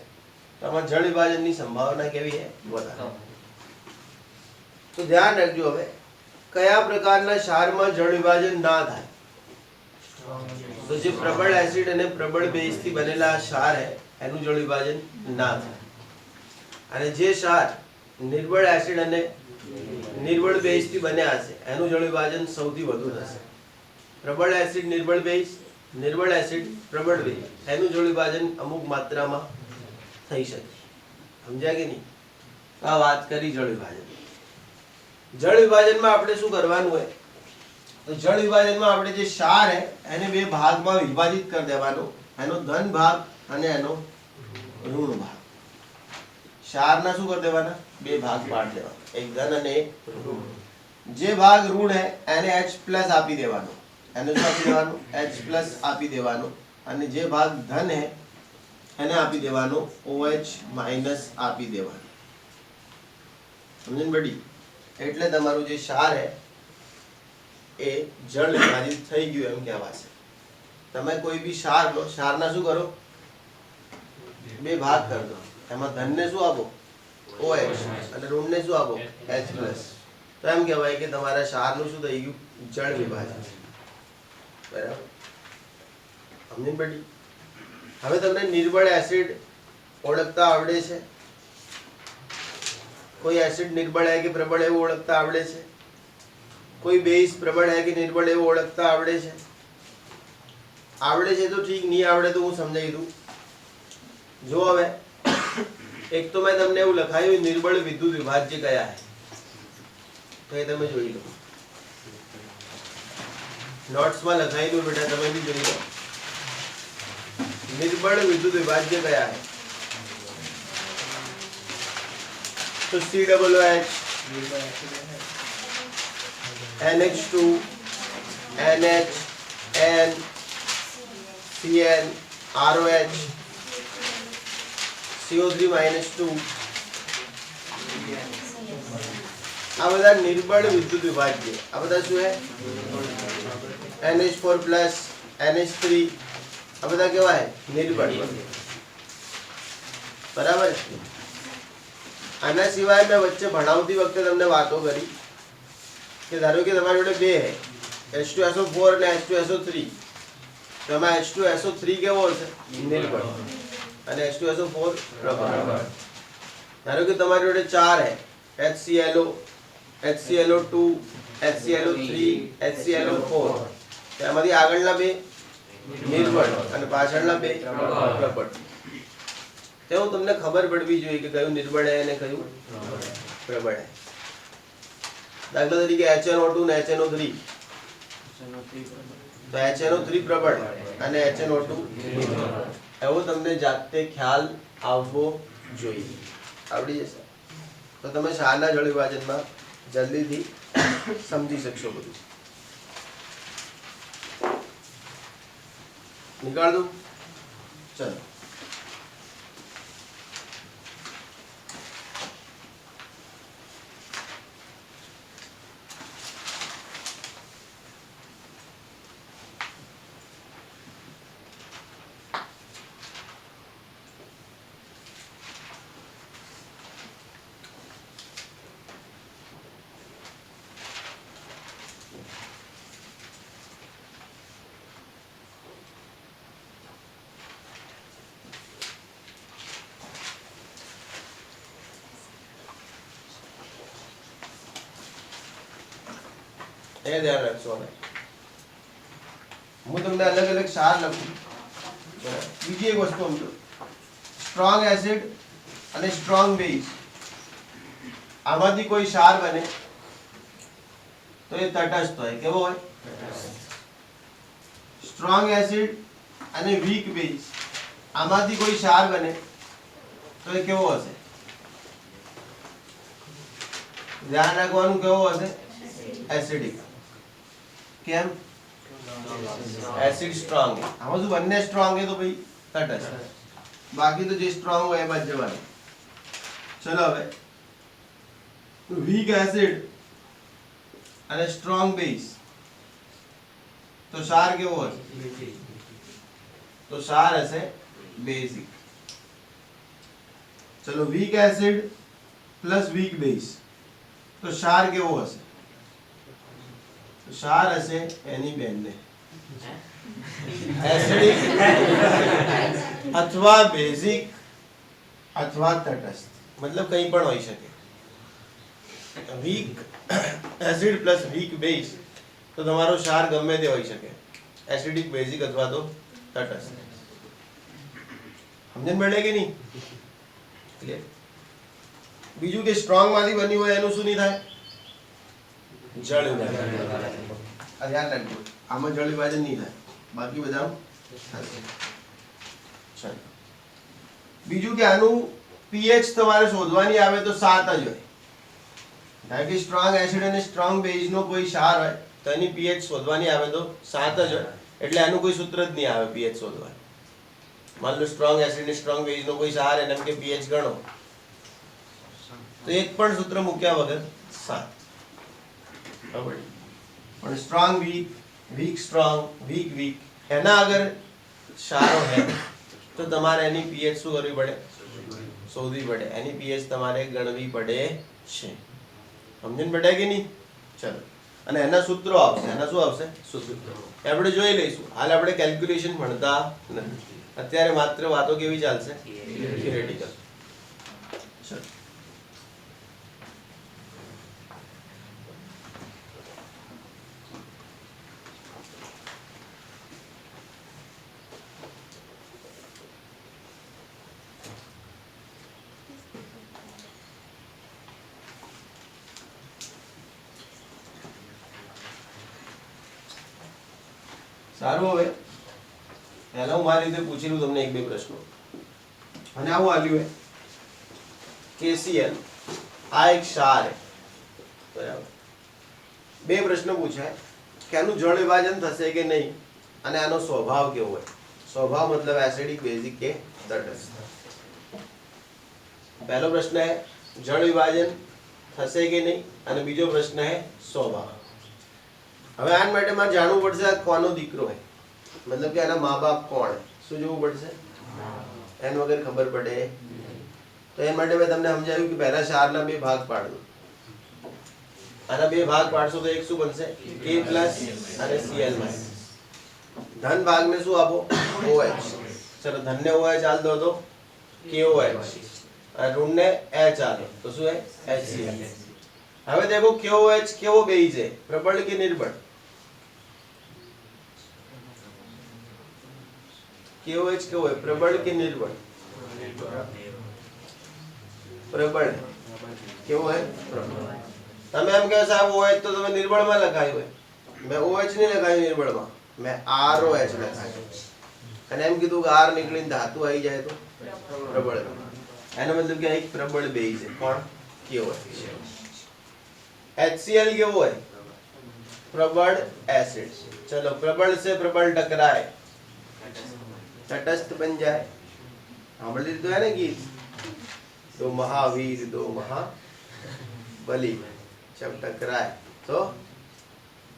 તો આમાં જળ વિભાજનની સંભાવના કેવી है? વધારે. તો ધ્યાન રાખજો હવે કયા પ્રકારના ક્ષારમાં જળ વિભાજન ના થાય. તો જે પ્રબળ એસિડ અને પ્રબળ બેઝ થી બનેલા ક્ષાર है એનું જળ વિભાજન ના થાય. અને જે ક્ષાર નિર્બળ એસિડ અને નિર્બળ બેઝ થી બન્યા હશે એનું જળ વિભાજન સૌથી વધુ થશે. પ્રબળ એસિડ નિર્બળ બેઝ, નિર્બળ એસિડ પ્રબળ બેઝ, એનું જળ વિભાજન અમુક માત્રામાં થઈ શકે. સમજ્યા કે નહીં? આ વાત કરી જળ વિભાજન. જળ વિભાજનમાં આપણે શું કરવાનું હોય? તો જળ વિભાજનમાં આપણે જે ક્ષાર है એને બે ભાગમાં વિભાજિત કરી દેવાનો. એનો ધન ભાગ અને એનો ઋણ ભાગ. ક્ષારના શું કરી દેવાના? બે ભાગ પાડી દેવાના, એક ધન અને એક ઋણ. જે ભાગ ઋણ है એને H+ આપી દેવાનો. એને શું આપી દેવાનું? H+ આપી દેવાનો. અને જે ભાગ ધન है એને આપી દેવાનો OH- આપી દેવાનો. સમજણ પડી? એટલે તમારું જે ક્ષાર है એ જળ વિભાજિત થઈ ગયું એમ કહેવાશે. તમે કોઈ બી ક્ષાર લો, ક્ષારના શું કરો? બે ભાગ કરી દો. એમાં ધનને શું આપો? OH અને ઋણને શું આપો? H+. તો એમ કહેવાય કે તમારા ક્ષારનું શું થઈ ગયું? જળ વિભાજન. બરાબર? સમજણ પડી? હવે તમને નિર્બળ એસિડ ઓળખતા આવડે છે? કોઈ એસિડ નિર્બળ है कि प्रबल है वो ओळखता आवड़े છે? कोई बेस प्रबल है कि निर्बल है वो ओळखता आवड़े છે? आवड़े છે तो ठीक, नहीं आवड़े तो હું સમજાવી દઉં. જો હવે એક તો મેં તમને એવું લખાયું નિર્બળ વિદ્યુત વિભાજ્ય કયા है, તો એ તમે જોઈ લો. નોટ્સમાં લખાઈ દો બેટા, તમે બી જોઈ લો. निर्बल विद्युत विभाज्य कया है? तो COOH, NH2, NH, N, CN, ROH, CO3-2. આ બધા નિર્બળ વિદ્યુત વિભાજ્ય. આ બધા શું है? NH4+, NH3, આ બધા કેવા है? નિર્બળ. બરાબર. આના સિવાય મેં વચ્ચે ભણાવતી વખતે તમને વાતો કરી કે ધારો કે તમારી જોડે બે है H2SO4 અને H2SO3. તો એમાં H2SO3 કેવો હશે? નિર્બળ. અને H2SO4 પ્રબળ. ધારો કે તમારી જોડે ચાર है HClO, HClO2, HClO3, HClO4. એમાંથી આગળના બે નિર્બળ અને પાછળના બે પ્રબળ. તો તમને ખબર પડવી જોઈએ કે કયું નિર્બળ है અને કયું પ્રબળ है. દાખલા તરીકે HNO2 અને HNO3. તો HNO3 પ્રબળ અને HNO2 નિર્બળ. એવો તમને જાતે ખ્યાલ આવવો જોઈએ. આવડી જશે. તો તમે ક્ષારના જળ વિભાજનમાં જલ્દીથી સમજી શકશો બધું. निकाल दो. चलो એ ધ્યાન રાખશો. હું તમને અલગ અલગ ક્ષાર લખું. બીજી એક વસ્તુ સમજો, સ્ટ્રોંગ એસિડ અને સ્ટ્રોંગ બેઝ, આમાંથી કોઈ ક્ષાર બને તો એ તટસ્થ હોય. કેવો હોય? સ્ટ્રોંગ એસિડ અને વીક બેઝ, આમાંથી કોઈ ક્ષાર બને તો એ કેવો હશે? ધ્યાન રાખવાનું, કેવો હશે? એસિડિક. કેમ? Acid strong. આમાં શું બંને સ્ટ્રોંગ છે તો ભાઈ તટસ્થ, બાકી તો જે સ્ટ્રોંગ હોય એમાં જ જવાનું. ચલો હવે વીક એસિડ અને સ્ટ્રોંગ બેઝ, તો ક્ષાર કેવો હશે? તો ક્ષાર હશે બેઝિક. ચલો weak acid plus weak base, તો ક્ષાર કેવો હશે? ક્ષાર હશે એની બેનને એસિડિક અથવા બેઝિક અથવા તટસ્થ, મતલબ કંઈ પણ હોઈ શકે. Weak acid plus weak base, તો તમારો ક્ષાર ગમે તે હોઈ શકે, એસિડિક, બેઝિક અથવા તો તટસ્થ. સમજણ પડે કે નહીં? ક્લિયર? બીજું કે સ્ટ્રોંગ માંથી બન્યું હોય એનું શું નહીં થાય? જળ વિભાજન. ધ્યાન રાખજો, આમાં જળ વિભાજન નહીં થાય, બાકી બધા થશે. બીજું કે આનું પીએચ તમારે શોધવાની આવે તો 7 જ હોય. કારણ કે સ્ટ્રોંગ એસિડ અને સ્ટ્રોંગ બેઝ નો કોઈ ક્ષાર હોય તો એની પીએચ શોધવાની આવે તો 7 જ હોય. એટલે આનું કોઈ સૂત્ર જ નહીં આવે પીએચ શોધવાનું. માન લો સ્ટ્રોંગ એસિડ અને સ્ટ્રોંગ બેઝ નો કોઈ ક્ષાર એને કે પીએચ ગણો તો એક પણ સૂત્ર મૂક્યા વગર 7. પણ strong weak, weak strong, weak weak, એના અગર ક્ષારો હે તો તમારે એની પીએચ શું કરવી પડે? શોધવી પડે. એની પીએચ તમારે ગણવી પડે છે. સમજણ પડે કે નહીં? ચલો, અને એના સૂત્રો આવશે. એના શું આવશે? સૂત્રો આપણે જોઈ લઈશું. હાલ આપણે કેલ્ક્યુલેશન ભણતા નથી, અત્યારે માત્ર વાતો કેવી ચાલશે? થિયરેટિકલ. ચલો સારું. હવે પહેલા હું મારી રીતે પૂછી લઉં તમને એક બે પ્રશ્નો. અને આવું આલ્યું હે KCl, આ એક ક્ષાર હે, બરાબર. બે પ્રશ્ન પૂછાય કે આનું જળ વિભાજન થશે કે નહીં અને આનો સ્વભાવ કેવો હોય. સ્વભાવ મતલબ એસિડિક, બેઝિક કે તટસ્થ. પહેલો પ્રશ્ન હે જળ વિભાજન થશે કે નહીં, અને બીજો પ્રશ્ન હે સ્વભાવ. હવે આના માટે મારે જાણવું પડશે આ કોનો દીકરો હે, મતલબ કે આના મા બાપ કોણ હે. શું જોવું પડશે? એના વગર ખબર પડે. તો એ માટે મેં તમને સમજાવ્યું કે પહેલા ક્ષારના બે ભાગ પાડો. આના બે ભાગ પાડશો તો એક શું બનશે? K+ અને Cl-. ધન ભાગને શું આપો? OH. ચલો ધનને OH આલ દો તો KOH, અને ઋણને H આલો તો શું હે? HCl. હવે देखो KOH કેવો બેઝ છે? પ્રબળ કે નિર્બળ? KOH કેવો है? प्रबल के निर्बल? प्रबल. કેવો है? તમે એમ કહો સાહેબ OH તો તમે નિર્બળમાં લખાયું હોય. મેં OH નહીં લખાયું નિર્બળમાં, મેં ROH લખાયું. અને એમ કીધું કે R નીકળીને ધાતુ આવી જાય તો પ્રબળ. એનો મતલબ કે એક પ્રબળ બેઝ છે. કોણ? કેવો હોય. HCl કેવો હોય? प्रबल एसिड. चलो प्रबल से प्रबल टकराए तटस्थ बन जाए. हमने तो है ना कि दो महावीर दो महाबली जब टकराए तो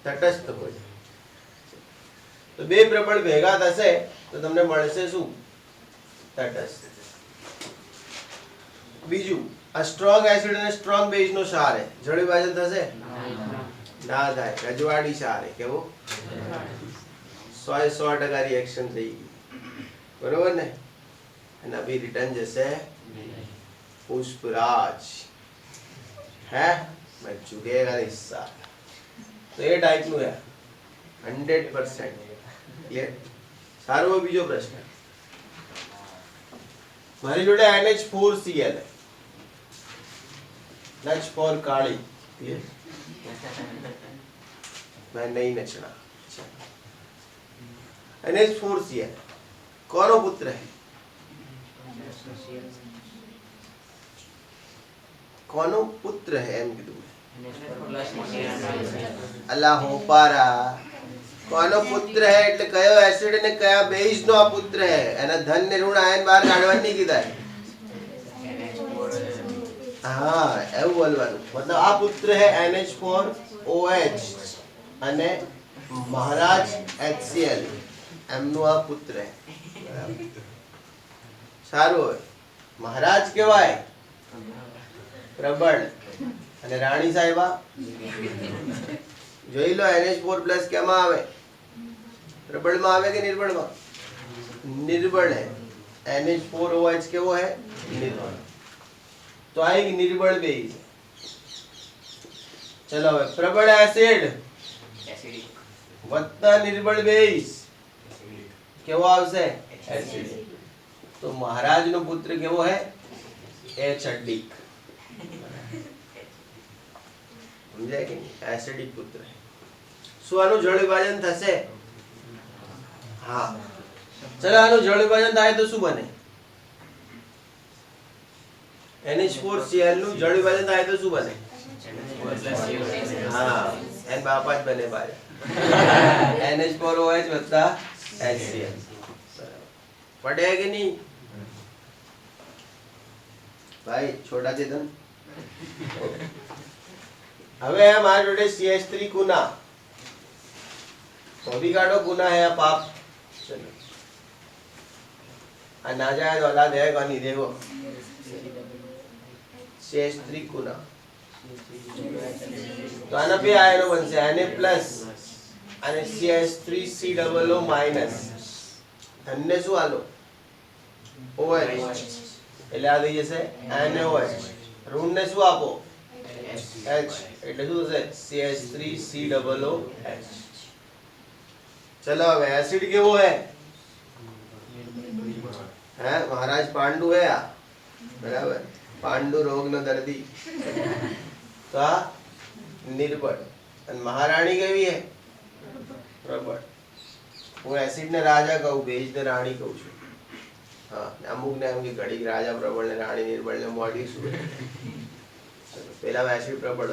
तटस्थ हो जाए. तो બે પ્રબળ ભેગા થશે તો તમને મળશે શું? તટસ્થ. બીજું, આ સ્ટ્રોંગ એસિડ અને સ્ટ્રોંગ બેઝ નો ક્ષાર છે, જળ વિભાજન થશે? ના થાય. રજવાડી ક્ષાર છે. કેવો? 100% રિએક્શન થઈ ગઈ. બરોબર ને? અને અભી રિટર્ન જશે પુષ્પરાજ. હે मैं चुकेगा हिस्सा. तो ये टाइप નું है 100%. ક્લિયર? સારો બીજો પ્રશ્ન. મારી જોડે NH4Cl है. नच फॉर काली. क्लियर? मैं नहीं नचना. NH4Cl कौन पुत्र है? कौन पुत्र है? एम कीधું अल्लाह होपारा. કોનો પુત્ર હે એટલે કયો એસિડ અને કયા બેઝ નો આ પુત્ર હે? એના ધન ને ઋણ આયન બહાર કાઢવાની નહીં કીધા. હા એવું બોલવાનું. मतलब આ પુત્ર હે NH4OH અને મહારાજ HCl એમનું આ પુત્ર હે. સારું હોય. મહારાજ કેવાય પ્રબળ અને રાણી સાહેબા જોઈ લો. NH4+ કેમાં આવે? प्रबल में आवे कि निर्बल में? निर्बल है. NH4OH केवो है? निर्बल. तो आएगी निर्बल बेस. चलो હવે प्रबल एसिड वत्ता निर्बल बेस केवो आवશે? एसिडिक. तो महाराज નો પુત્ર કેવો है? एसिडिक. સમજાય કે નહીં? એસિડિક પુત્ર है. શું આનું જળ વિભાજન થશે? हाँ. चलो આનું જળ વિભાજન થાય તો શું બને? NH4Cl નું જળ વિભાજન થાય તો શું બને? हाँ એન બાપા જ બને ભાઈ. NH4OH વત્તા HCl. પડે કે નહીં ભાઈ? छोटा चेतन. હવે મારા જોડે CH3 કુના. भी काटो गुना है या पाप. चलो नाजायज औलाद है कौन? नहीं देखो CH3 गुना. तो आना पे आयनो बनसे Na+ અને CH3COO- ધનને શું આલો? OH એટલે આ થઈ જશે NaOH. ઋણને શું આપો? H એટલે શું થશે? CH3COOH. चलो अब एसिड के वो है? हैं महाराज पांडु है या? बराबर. पांडु रोग न दर्दी. तो आ निर्बल. और महारानी केवी है? प्रबल. वो एसिड ने राजा कहूं, बेज ने रानी कहूं छू. हाँ अमुक ने अमुक घड़ी राजा प्रबल ने रानी निर्बल ने मोड़ी छू. चलो पहला एसिड प्रबल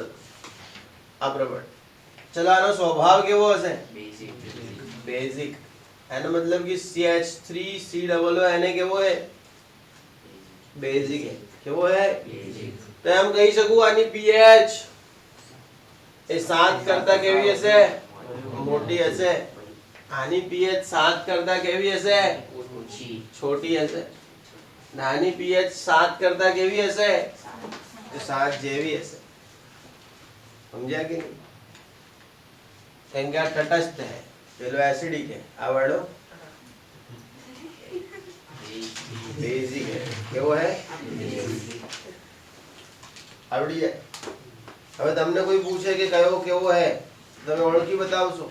अप्रबल. चलो आनो स्वभाव केवो हशे? बेसिक. एनो मतलब कि CH3COO એને કેવો है? बेसिक है. કેવો है? तो हम કહી શકું આની pH એ 7 કરતા કેવી હશે? મોટી હશે. આની pH 7 કરતા કેવી હશે? छोटी હશે. નાની pH 7 કરતા કેવી હશે? તો 7 જેવી હશે. સમજ્યા કે નહીં? કેમ કે આ તટસ્થ है. પેલો એસિડિક है. આ વાળો બેઝિક है. કેવો है? આવડી જાય. હવે તમને કોઈ પૂછે કે કયો કેવો है તમે ઓળખી બતાવશો?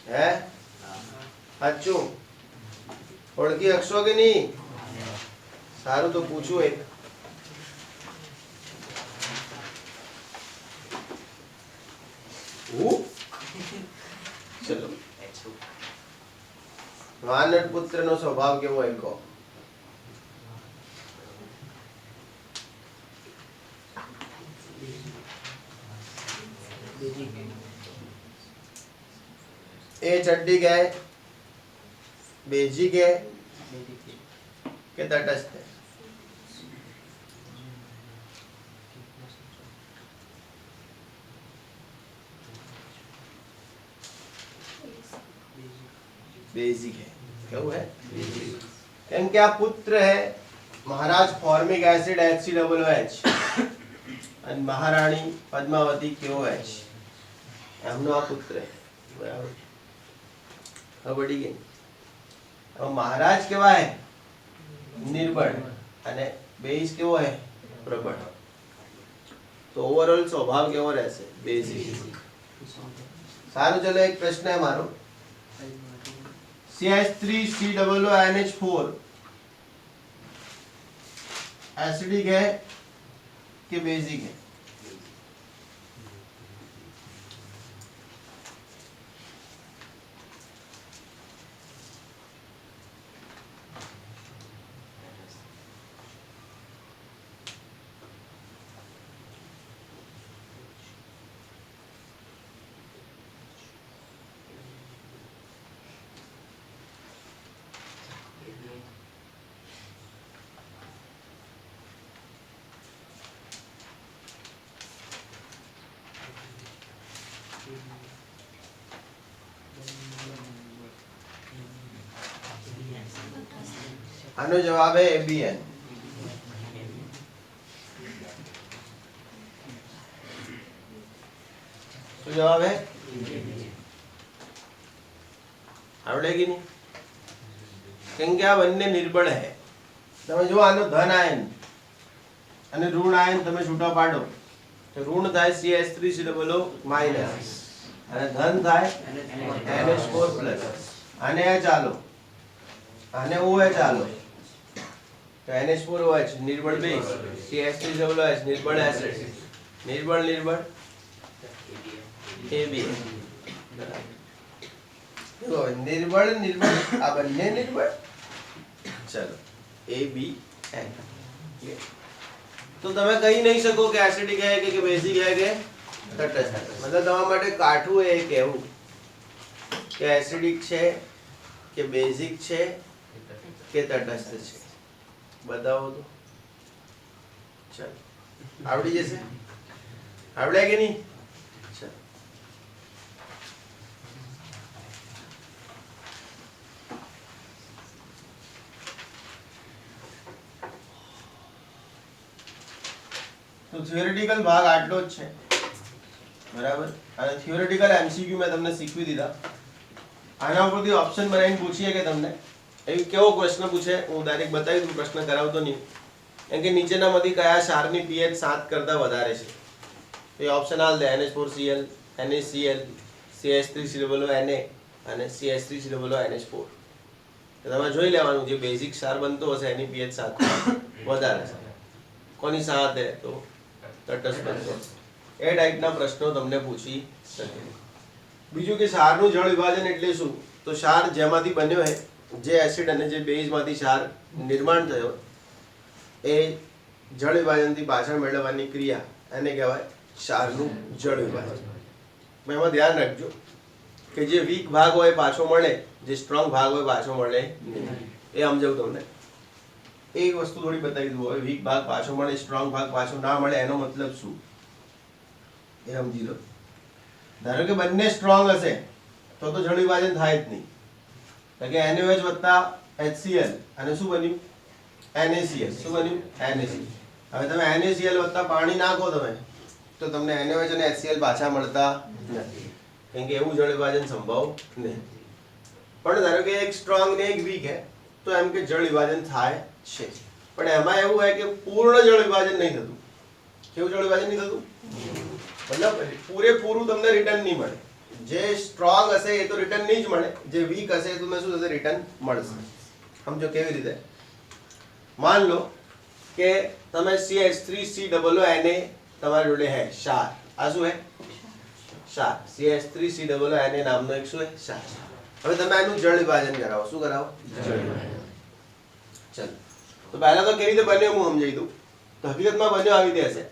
હે સાચું ઓળખી શકશો કે નહીં? સારું તો પૂછું એક. चलो वानर पुत्र नो स्वभाव केवो है? को એ ચડ્ડિક है, बेसिक है कि तटस्थ है? बेसिक है. क्यों है? કેમ કે આ પુત્ર है મહારાજ ફોર્મિક એસિડ HCOOH અને મહારાણી પદ્માવતી KOH, એમનો આ પુત્ર है. બરાબર. હવે પડી ગઈ. હવે મહારાજ કેવા है? निर्बल અને બેઝ કેવો है? પ્રબળ. તો ઓવરઓલ સ્વભાવ કેવો રહેશે? બેઝિક. સારું, ચલો એક પ્રશ્ન है મારો. CH3COONH4 एसिडिक है कि बेसिक है? આનો જવાબ है ABN. શું જવાબ है? આવડે કે નહીં? કેમ કે આ બંને નિર્બળ है. તમે જો આનો ધન આયન અને ઋણ આયન તમે છૂટા પાડો તો ઋણ થાય CH3COO માઈનસ અને ધન થાય NH4 પ્લસ. આને ચાલો, આને OH ચાલો તો NH4OH નિર્બળ બેઝ, CH3COOH નિર્બળ એસિડ, નિર્બળ નિર્બળ ABN. જો નિર્બળ નિર્બળ આ બંને નિર્બળ. ચલો ABN. તો તમે કહી નહીં શકો કે એસિડિક है કે બેઝિક है કે તટસ્થ. મતલબ તમારા માટે કાઠું એ કહેવું કે એસિડિક છે કે બેઝિક છે કે તટસ્થ છે. बताओ तो. चल आवड़ी जैसे आवड़े कि नहीं? चल तो થિયોરેટિકલ ભાગ આટલો જ છે. બરાબર. અને થિયોરેટિકલ MCQ મેં તમને શીખવી દીધા. આના ઉપરથી ઓપ્શન બનાવીને પૂછીએ કે તમને એવી કેવો પ્રશ્ન પૂછે, હું ડાયરેક્ટ બતાવી દઉં, પ્રશ્ન કરાવતો નહીં. કેમ કે નીચેનામાંથી કયા ક્ષારની pH 7 કરતાં વધારે છે એ ઓપ્શન આલ દે. NH4Cl, NaCl, CH3COONA અને CH3COONH4. તો તમે જોઈ લેવાનું જે બેઝિક ક્ષાર બનતો હશે એની pH 7 વધારે છે. કોની સાથે? તો તટસ્થ બનતો. એ ટાઈપના પ્રશ્નો તમને પૂછી શકે. બીજું કે ક્ષારનું જળ વિભાજન એટલે શું? તો ક્ષાર જેમાંથી બન્યો છે, જે એસિડ અને જે બેઝ માંથી ક્ષાર નિર્માણ થયો એ જળ વિભાજનથી પાછળ મેળવવાની ક્રિયા એને કહેવાય ક્ષારનું જળ વિભાજન. એમાં ધ્યાન રાખજો કે જે વીક ભાગ હોય પાછો મળે, જે સ્ટ્રોંગ ભાગ હોય પાછો મળે નહીં. એ સમજાવું તમને. એક વસ્તુ થોડી બતાવી દઉં. હવે વીક ભાગ પાછો મળે, સ્ટ્રોંગ ભાગ પાછો ના મળે એનો મતલબ શું એ સમજી લો. ધારો કે બંને સ્ટ્રોંગ હશે તો જળ વિભાજન થાય જ નહીં. કે NaOH વત્તા HCl અને શું બન્યું? NaCl. શું બન્યું? NaCl. હવે તમે NaCl વત્તા પાણી નાખો તમે તો તમને NaOH અને HCl પાછા મળતા નથી. કેમ કે એવું જળ વિભાજન સંભવ નહીં. પણ ધારો કે એક સ્ટ્રોંગ ને એક વીક है તો એમ કે જળ વિભાજન થાય છે. પણ એમાં એવું હોય કે પૂર્ણ જળ વિભાજન નહીં થતું. કેવું જળ વિભાજન નહીં થતું? મતલબ પૂરેપૂરું તમને રિટર્ન નહીં મળે. જે સ્ટ્રોંગ હશે એ તો રિટર્ન નહીં જ મળે, જે વીક હશે એ તમને શું થશે? રિટર્ન મળશે. સમજો કેવી રીતે? માન લો કે તમે CH3COONA તમારી જોડે હે ક્ષાર. આ શું હે? ક્ષાર. CH3COONA નામનો એક શું હે? ક્ષાર. હવે તમે આનું જળ વિભાજન કરાવો. શું કરાવો? જળ વિભાજન. ચલો તો પહેલા તો કેવી રીતે બન્યો હું સમજાવી દઉં. તો હકીકતમાં બન્યો આવી રીતે હશે.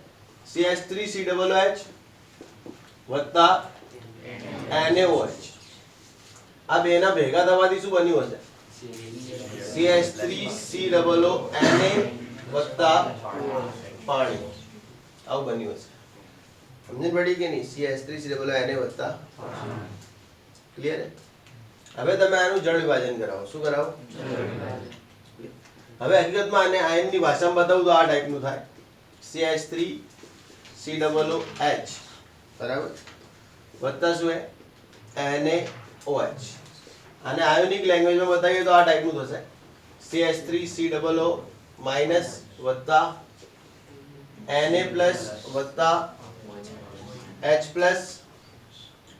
CH3COOH વત્તા NaOH. આ બેના ભેગા થવાથી શું બન્યું હશે? CH3COO Na વત્તા પાણી. આવું બન્યું હશે. સમજ પડી કે નહીં? CH3COO Na વત્તા. ક્લિયર? હવે તમે આનું જળ વિભાજન કરાવો. શું કરાવો? હવે હકીકતમાં આને આયનની ભાષામાં બતાવું તો આ ટાઈપનું થાય. CH3COOH બરાબર વત્તા શું હે? NaOH. આને આયોનિક લેંગ્વેજમાં બતાવીએ તો આ ટાઈપનું થશે. CH3COO માઇનસ વત્તા Na પ્લસ વત્તા H પ્લસ.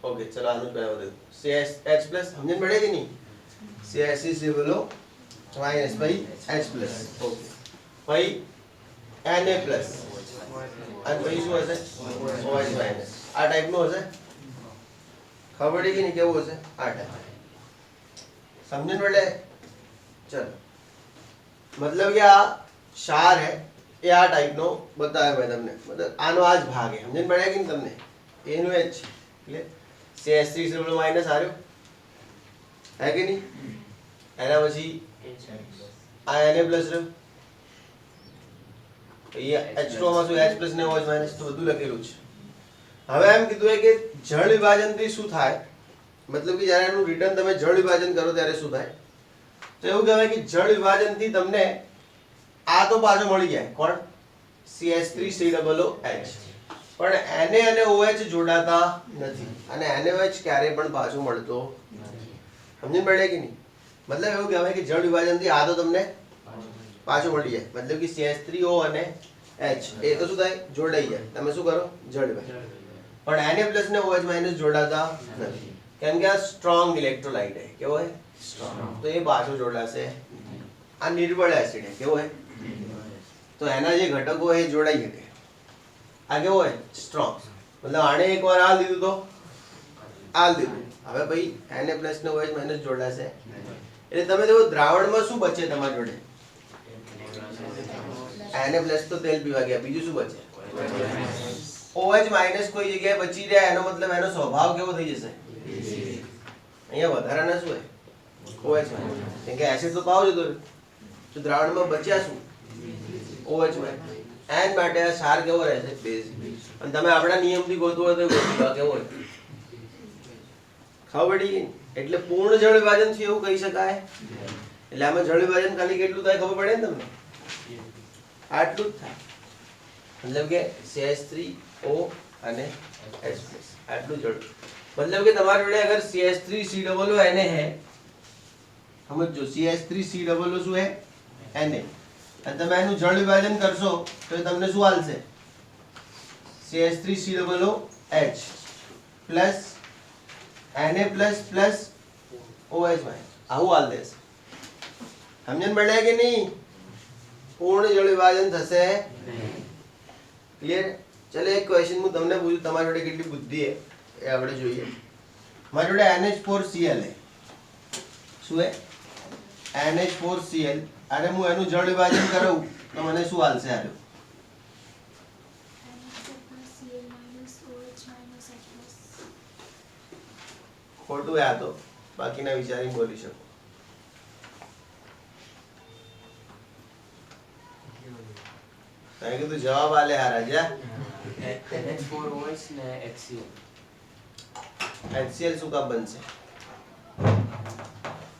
ઓકે ચલો આનું પહેલા બધું CH પ્લસ સમજણ પડે કે નહીં? CH3COO માઇનસ પછી H પ્લસ. ઓકે પછી Na પ્લસ અને પછી શું હશે? OH minus. આ ટાઈપનું હશે. ખબર પડી કે નહીં કેવું હશે? આ ટાઈપ. સમજણ પડે? ચલો मतलब કે આ ક્ષાર હે એ આ ટાઈપનો બતાવ્યો મેં તમને. મતલબ આનો આ જ ભાગ હે. સમજણ પડે કે નહીં તમને? એનું એ જ છે. એટલે CH3COO માઇનસ આર્યો હે કે નહીં? એના પછી આ Na પ્લસ રહ્યો. અહીંયા H2 માં શું H પ્લસ ને OH માઇનસ તો બધું લખેલું છે. હવે એમ કીધું કે જળ વિભાજનથી શું થાય? મતલબ કે જ્યારે એનું રિટર્ન તમે જળ વિભાજન કરો ત્યારે શું થાય? તો એવું કહેવાય કે જળ વિભાજનથી તમને આ તો પાછો મળી જાય. કોણ? CH3COOH. પણ Na અને OH જોડાતા નથી અને NaOH ક્યારે પણ પાછો મળતો નથી. સમજણ પડે કે નહીં? મતલબ એવું કહેવાય કે જળ વિભાજનથી આ તો તમને પાછો મળી જાય. મતલબ કે CH3O અને H એ તો શું થાય? જોડાઈ જાય. તમે શું કરો? જળ વિભાજન. પણ Na પ્લસ ને OH માઇનસ જોડાતા નથી કેમ કે આ સ્ટ્રોંગ ઇલેક્ટ્રોલાઇટ હે. કેવો હે? સ્ટ્રોંગ. તો એ પાછો જોડાશે. આ નિર્બળ એસિડ હે. કેવો હે? તો એના જે ઘટકો હે એ જોડાઈ શકે. આ કેવો હે? સ્ટ્રોંગ. મતલબ આને એકવાર આ લીધું તો આ લીધું. હવે ભાઈ Na પ્લસ ને OH માઇનસ જોડાશે. એટલે તમે જો દ્રાવણમાં શું બચે તમારી જોડે? Na પ્લસ તો તેલ પીવા ગયા. બીજું શું બચે? OH માઇનસ કોઈ જગ્યાએ બચી જાય એનો મતલબ એનો સ્વભાવ કેવો થઈ જશે? અહીંયા વધારાના શું હે? OH minus. કેમ કે એસિડ તો પાવ જતો તો દ્રાવણમાં બચ્યા શું? OH minus. એન માટે આ ક્ષાર કેવો રહેશે? બેઝ. અને તમે આપણા નિયમથી ગોતવો હોય તો ગોતી લો કેવો હોય? ખબર પડી? એટલે પૂર્ણ જળ વિભાજન છે એવું કહી શકાય. એટલે આમાં જળ વિભાજન ખાલી કેટલું થાય ખબર પડે ને તમને? આટલું જ થાય. મતલબ કે CH3O અને H પ્લસ આટલું જળ. मतलब कि તમારી જોડે અગર CH3COO Na है समझो CH3COO શું है Na અને તમે એનું જળ વિભાજન કરશો તો તમને શું આવશે CH3COOH plus Na plus plus OH આવું આલ દેશે સમજણ પડે કે નહીં પૂર્ણ જળ વિભાજન થશે ક્લિયર ચલો એક ક્વેશ્ચન હું તમને પૂછું તમારી જોડે કેટલી બુદ્ધિ है એ આપણે જોઈએ મારી જોડે NH4Cl है શું है NH4Cl અને હું એનું જળ વિભાજન કરું તો મને શું આવશે આલો ખોટું હે આ તો બાકીના વિચારીને બોલી શકો કારણ કે તું જવાબ આલે આ રાજા NH4OH ને HCl HCl શું કામ બનશે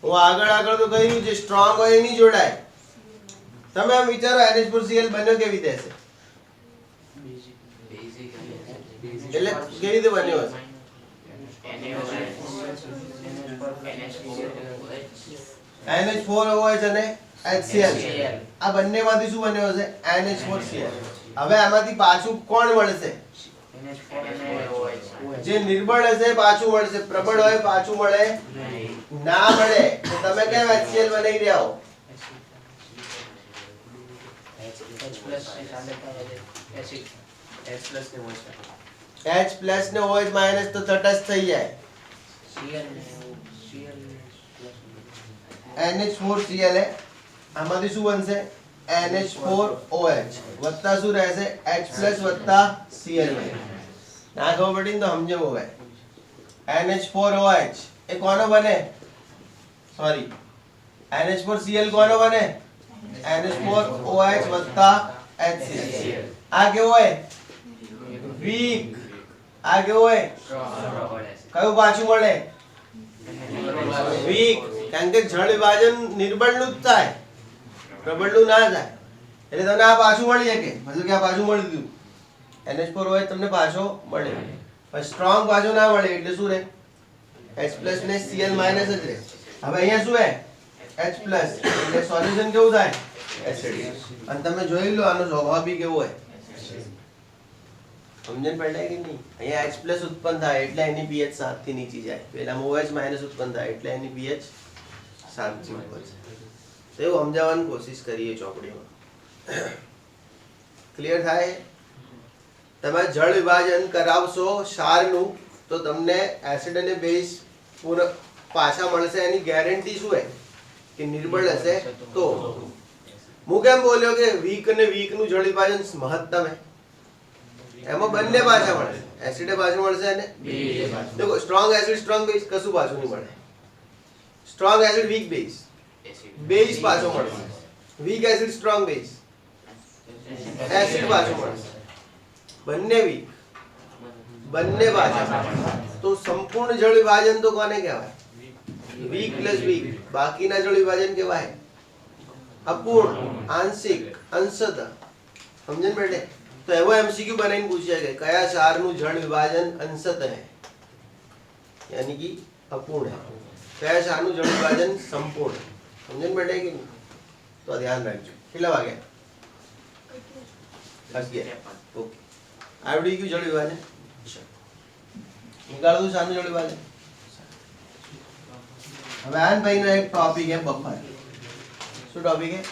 હું આગળ તો કહ્યું જે સ્ટ્રોંગ હોય એની જોડાય તમે આમ વિચારો NH4Cl બન્યો કેવી રીતે હશે એટલે કેવી રીતે બન્યો હશે NH4OH અને HCl આ બંનેમાંથી શું બન્યો હશે NH4Cl હવે આમાંથી પાછું કોણ મળશે જે નિર્બળ હશે પાછું મળશે પ્રબળ હોય પાછું મળે ના મળે તો તમે કેમ HCl બનાવી રહ્યા હો H પ્લસ ને OH માઇનસ તો તટસ્થ થઈ જાય NH4Cl હે આમાંથી શું બનશે NH4OH વત્તા શું રહેશે H પ્લસ વત્તા Cl ના ખબર પડી ને તો સમજો ભાઈ. NH4OH એ કોનો બને? સોરી, NH4Cl કોનો બને? NH4OH વત્તા HCl. આ કેવો હોય? વીક. આ કેવો હોય? કયું પાછું મળે? વીક. કારણ કે જળ વિભાજન નિર્બળનું જ થાય, પ્રબળનું ના થાય. એટલે તમને આ પાછું મળી શકે, મતલબ કે આ પાછું મળી ગયું. NH4OH તમને પાછો મળે. પણ સ્ટ્રોંગ પાછો ના મળે એટલે શું રહે? H+ ને Cl- જ રહે. હવે અહીંયા શું હે? H+. એટલે સોલ્યુશન કેવું થાય? એસિડિક. અને તમે જોઈ લો આનો સ્વભાવ બી કેવો હોય. સમજણ પડે કે નહીં? અહીંયા H+ ઉત્પન્ન થાય એટલે એની pH 7 થી નીચે જાય. પેલામાં OH- ઉત્પન્ન થાય એટલે એની pH 7 થી ઉપર છે. તો એવું સમજાવવાની કોશિશ કરીએ ચોપડીમાં. ક્લિયર થાય? તમે જળ વિભાજન કરાવશો ક્ષારનું તો તમને એસિડ અને બેઝ પાછા મળશે. એની ગેરંટી શું હે? કે નિર્બળ હશે તો. હું કેમ બોલ્યો કે વીક અને વીક નું જળ વિભાજન મહત્તમ હે? એમાં બંને પાછા મળે. એસિડ પાછું મળશે અને દેખો સ્ટ્રોંગ એસિડ સ્ટ્રોંગ બેઝ કશું પાછું નહીં મળે. Strong acid weak base, base પાછો મળશે. Weak acid strong base, acid પાછો મળશે. બંને વીક, બંને પાછા. તો સંપૂર્ણ જળ વિભાજન તો કોને કહેવાય? Weak plus weak. બાકીના જળ વિભાજન કહેવાય અપૂર્ણ, આંશિક, અંશતઃ. સમજણ બેઠે? તો એવો એમસીક્યુ બનાવીને પૂછ્યા કે કયા ક્ષારનું જળ વિભાજન અંશતઃ है, यानी कि अपूर्ण है. કયા ક્ષારનું જળ વિભાજન સંપૂર્ણ? સમજણ બેઠે કે નહીં? તો ધ્યાન રાખજો. કેટલા વાગ્યા? 11. ઓકે, આવડી ગયું જળ વિભાજન. નીકાળો તો શાનું જળ વિભાજન. હવે આન ભાઈનો એક ટોપિક है બફર. શું ટોપિક है?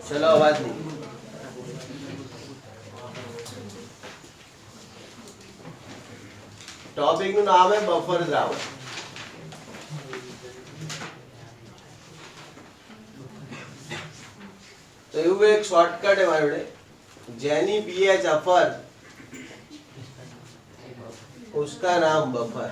चलो आवाज नहीं. टॉपिक નું નામ है બફર દ્રાવણ. तो એવું એક શોર્ટકટ है મારી જોડે, જેની pH અફર उसका नाम बफर.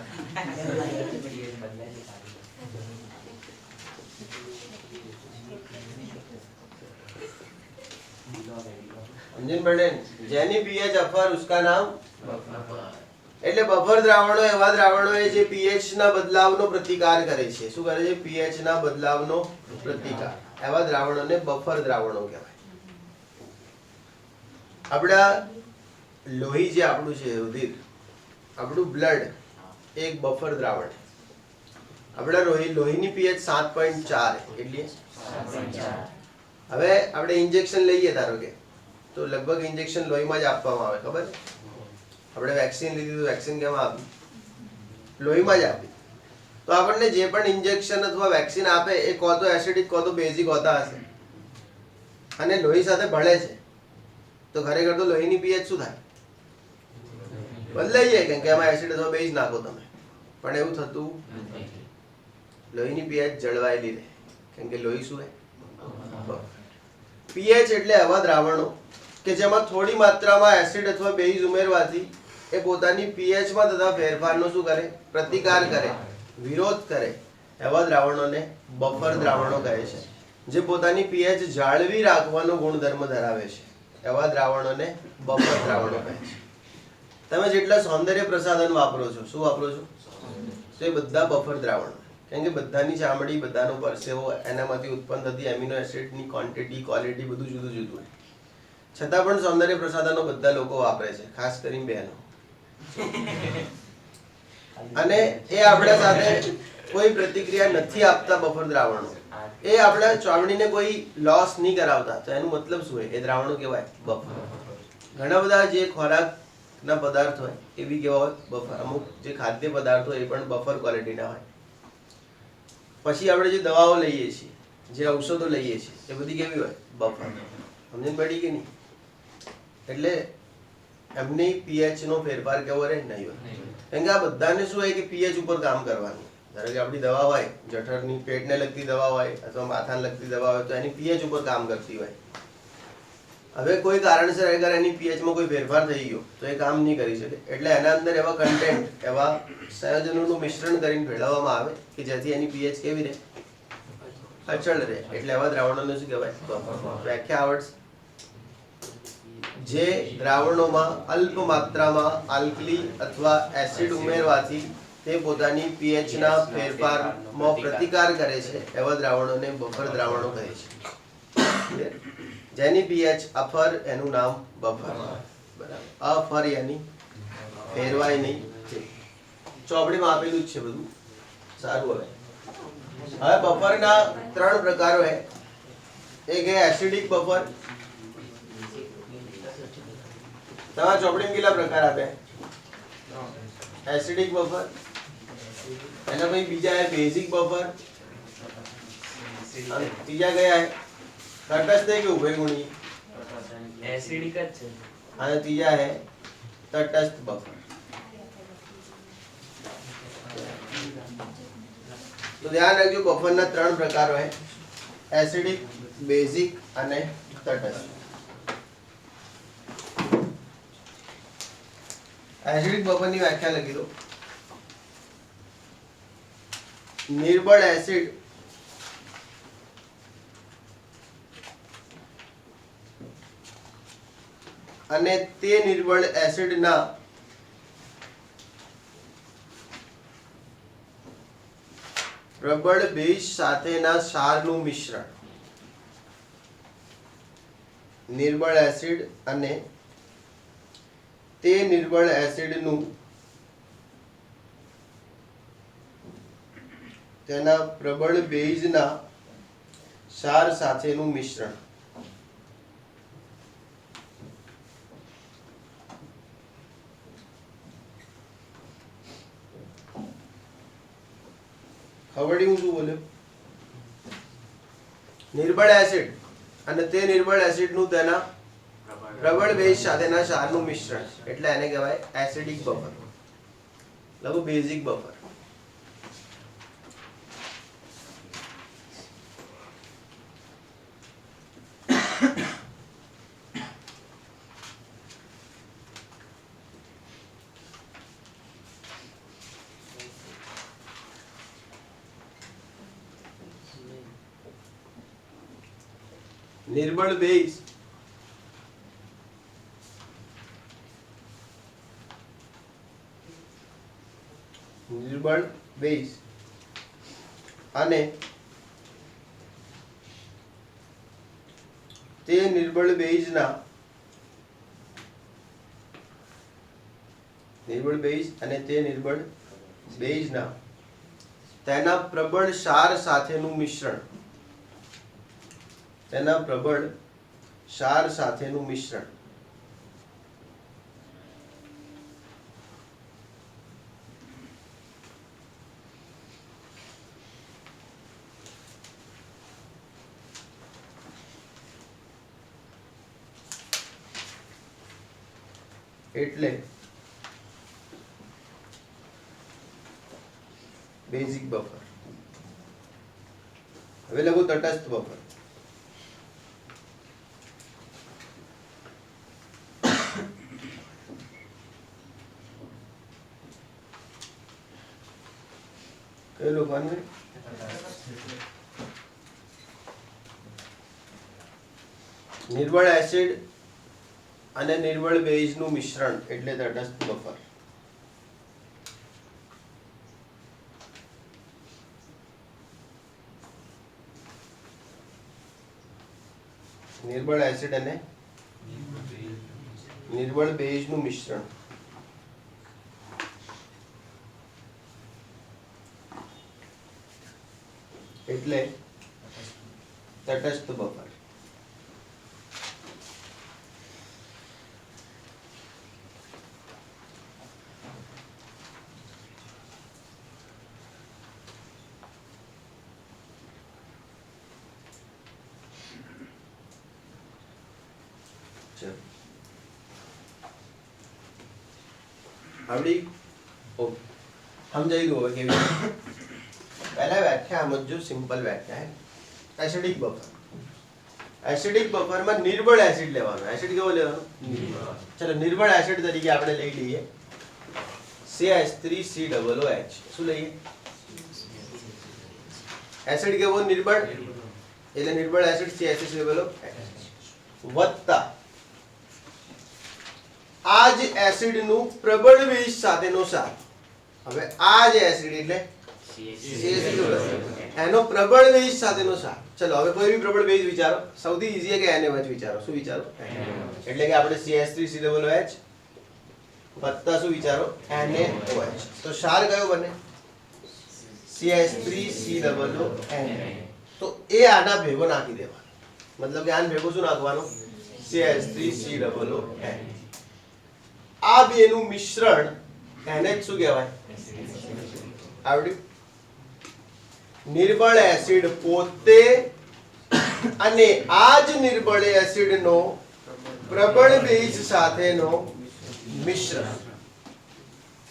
સમજણ પડે? જેની pH અફર उसका नाम બફર. એટલે બફર દ્રાવણો એવા દ્રાવણો જે pH ના બદલાવનો પ્રતિકાર કરે છે. શું કરે છે? pH ના બદલાવનો પ્રતિકાર. એવા દ્રાવણોને બફર દ્રાવણો કહેવાય. આપણા લોહી જે આપણું છે, રુધિર, આપણું બ્લડ એક બફર દ્રાવણ છે. આપણા લોહીની pH 7.4 એટલી. હવે આપણે ઇન્જેક્શન લઈએ ધારો કે, તો લગભગ ઇન્જેક્શન લોહીમાં જ આપવામાં આવે. ખબર? આપણે વેક્સિન લીધી તો વેક્સિન કેમાં આપી? લોહીમાં જ આપી. તો આપણને જે પણ ઇન્જેક્શન અથવા વેક્સિન આપે એ કો તો એસિડિક કો તો બેઝિક હોતા હશે અને લોહી સાથે ભળે છે. તો ખરેખર તો લોહીની pH શું થાય? બદલાઈ જાય, કેમ કે એમાં એસિડ અથવા બેઝ નાખો તમે. પણ એવું થતું નથી. લોહીની pH જળવાયેલી રહે, કેમ કે લોહી શું હે? pH એટલે એવા દ્રાવણો કે જેમાં થોડી માત્રામાં એસિડ અથવા બેઝ ઉમેરવાથી એ પોતાની pH માં થતા ફેરફારનો શું કરે? પ્રતિકાર કરે, વિરોધ કરે. એવા દ્રાવણોને બફર દ્રાવણો કહે છે, જે પોતાની pH જાળવી રાખવાનો ગુણધર્મ ધરાવે છે. એવા દ્રાવણોને બફર દ્રાવણો કહે છે. તમે જેટલા સૌંદર્ય પ્રસાધન વાપરો છો, શું વાપરો છો? તો એ બધા બફર દ્રાવણો. કેમ કે બધાની ચામડી, બધાનો પરસેવો, એનામાંથી ઉત્પન્ન થતી એમિનો એસિડની ક્વોન્ટિટી, ક્વોલિટી બધું જુદું જુદું હોય. છતાં પણ સૌંદર્ય પ્રસાધનો બધા લોકો વાપરે છે, ખાસ કરીને બહેનો. અને એ આપણા સાથે કોઈ પ્રતિક્રિયા નથી આપતા બફર દ્રાવણો. એ આપણા ચામડીને કોઈ લોસ નહીં કરાવતા. તો એનું મતલબ શું હોય? એ દ્રાવણો કહેવાય બફર. ઘણા બધા જે ખોરાકના પદાર્થ હોય એ બી કેવા હોય? બફર. અમુક જે ખાદ્ય પદાર્થો એ પણ બફર ક્વોલિટીના હોય. પછી આપણે જે દવાઓ લઈએ છીએ, જે ઔષધો લઈએ છીએ, એ બધી કેવી હોય? બફર. સમજણ પડી કે નહીં? એટલે એમની પીએચ નો ફેરફાર કેવો રહે? નહીં હોય. કેમ કે આ બધાને શું હોય કે પીએચ ઉપર કામ કરવાનું. ધારો કે આપણી દવા હોય, જઠરની પેટને લગતી દવા હોય અથવા માથાને લગતી દવા હોય તો એની પીએચ ઉપર કામ કરતી હોય. હવે કોઈ કારણસર અગર એની પીએચમાં કોઈ ફેરફાર થઈ ગયો તો એ કામ નહીં કરી શકે. એટલે એના અંદર એવા કન્ટેન્ટ, એવા સંયોજનોનું મિશ્રણ કરીને ભેળવવામાં આવે કે જેથી એની પીએચ કેવી રહે? અચળ રહે. એટલે એવા દ્રાવણોને શું કહેવાય? વ્યાખ્યા આવડશે. જે દ્રાવણોમાં અલ્પ માત્રામાં આલ્કલી અથવા એસિડ ઉમેરવાથી તે પોતાની પીએચ ના ફેરફારમાં પ્રતિકાર કરે છે એવા દ્રાવણોને બફર દ્રાવણો કહે છે. જેની પીએચ અફર, એનું નામ બફર. બરાબર. અફર યાની ફેરવાય નહીં. ચોપડીમાં આપેલું જ છે બધું. સારું. હવે બફરના 3 પ્રકારો છે. એક है एसिडिक बफर. તમારા ચોપડીમાં કેટલા પ્રકાર આપ્યા? Acidic buffer. એના પછી બીજા है બેઝિક બફર. ત્રીજા કયા है? તટસ્થ है કે ઉભયગુણી? એસિડિક જ છે. અને ત્રીજા है તટસ્થ બફર. તો ધ્યાન રાખજો, બફરના 3 પ્રકારો है, એસિડિક, બેઝિક અને તટસ્થ. એસિડિક બફરની વ્યાખ્યા લખી દો. નિર્બળ એસિડ અને તે નિર્બળ એસિડના પ્રબળ બેઝ સાથેના ક્ષારનું મિશ્રણ. નિર્બળ એસિડ અને તે નિર્બળ એસિડનું તેના પ્રબળ બેઝના ક્ષાર સાથેનું મિશ્રણ. ખબરડી હું શું બોલ્યો? નિર્બળ એસિડ અને તે નિર્બળ એસિડનું તેના પ્રબળ બેઝ સાથેના ક્ષારનું મિશ્રણ, એટલે એને કહેવાય એસિડિક બફર. લખો બેઝિક બફર. નિર્બળ બેઝ અને તે નિર્બળ બેઝના તેના પ્રબળ ક્ષાર સાથેનું મિશ્રણ. તેના પ્રબળ ક્ષાર સાથેનું મિશ્રણ. એટલે બેઝિક બફર. હવે લખો તટસ્થ બફર. કયું લખવાનું? નિર્બળ એસિડ અને નિર્બળ બેઝનું મિશ્રણ એટલે તટસ્થ બફર. નિર્બળ એસિડ અને નિર્બળ બેઝનું મિશ્રણ એટલે તટસ્થ બફર. આવડી ઓકે સમજાઈ ગયું હવે કેવી રીતે પહેલા વ્યાખ્યા સમજો સિમ્પલ વ્યાખ્યા હે એસિડિક બફર એસિડિક બફરમાં નિર્બળ એસિડ લેવાનો એસિડ કેવો લેવાનો નિર્બળ ચલો નિર્બળ એસિડ તરીકે આપણે લઈ લઈએ CH3COOH શું લઈએ એસિડ કેવો નિર્બળ એટલે નિર્બળ એસિડ CH3COOH વત્તા આ જ એસિડ નું પ્રબળ બેઝ સાથેનો સાર હવે આ જ એસિડ એટલે એનો પ્રબળ બેઝ સાથેનો સાર ચલો હવે કોઈ બી પ્રબળ બેઝ વિચારો સૌથી ઈઝી કે NaOH વિચારો શું વિચારો એટલે કે આપણે CH3COOH વત્તા શું વિચારો NaOH તો સાર કયો બને CH3COOH તો એ આના ભેગો નાખી દેવાનો મતલબ કે આને ભેગો શું નાખવાનો CH3COOH આ બેનું મિશ્રણ NH શું કહેવાય આવડ્યું નિર્બળ એસિડ પોતે અને આ જ નિર્બળ એસિડનો પ્રબળ બેઝ સાથેનો મિશ્રણ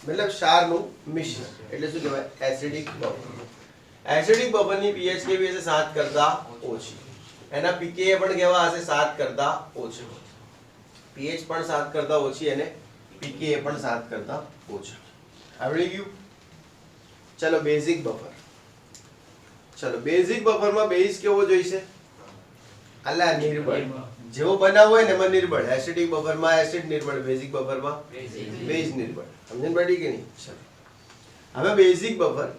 મતલબ ક્ષારનું મિશ્રણ એટલે શું કહેવાય એસિડિક બફર એસિડિક બફરની pH કેવી હશે 7 કરતા ઓછી એના pKa પણ કેવા હશે 7 કરતા ઓછો pH પણ 7 કરતા ઓછી અને pKa પણ 7 કરતા ઓછો આવડી ગયું ચલો બેઝિક બફર ચલો બેઝિક બફરમાં બેઝ કેવો જોઈશે અલા નિર્બળ જેવો બનાવવો હોય ને એમાં નિર્બળ એસિડિક બફરમાં એસિડ નિર્બળ બેઝિક બફરમાં બેઝ નિર્બળ સમજણ પડી કે નહીં ચલો હવે બેઝિક બફર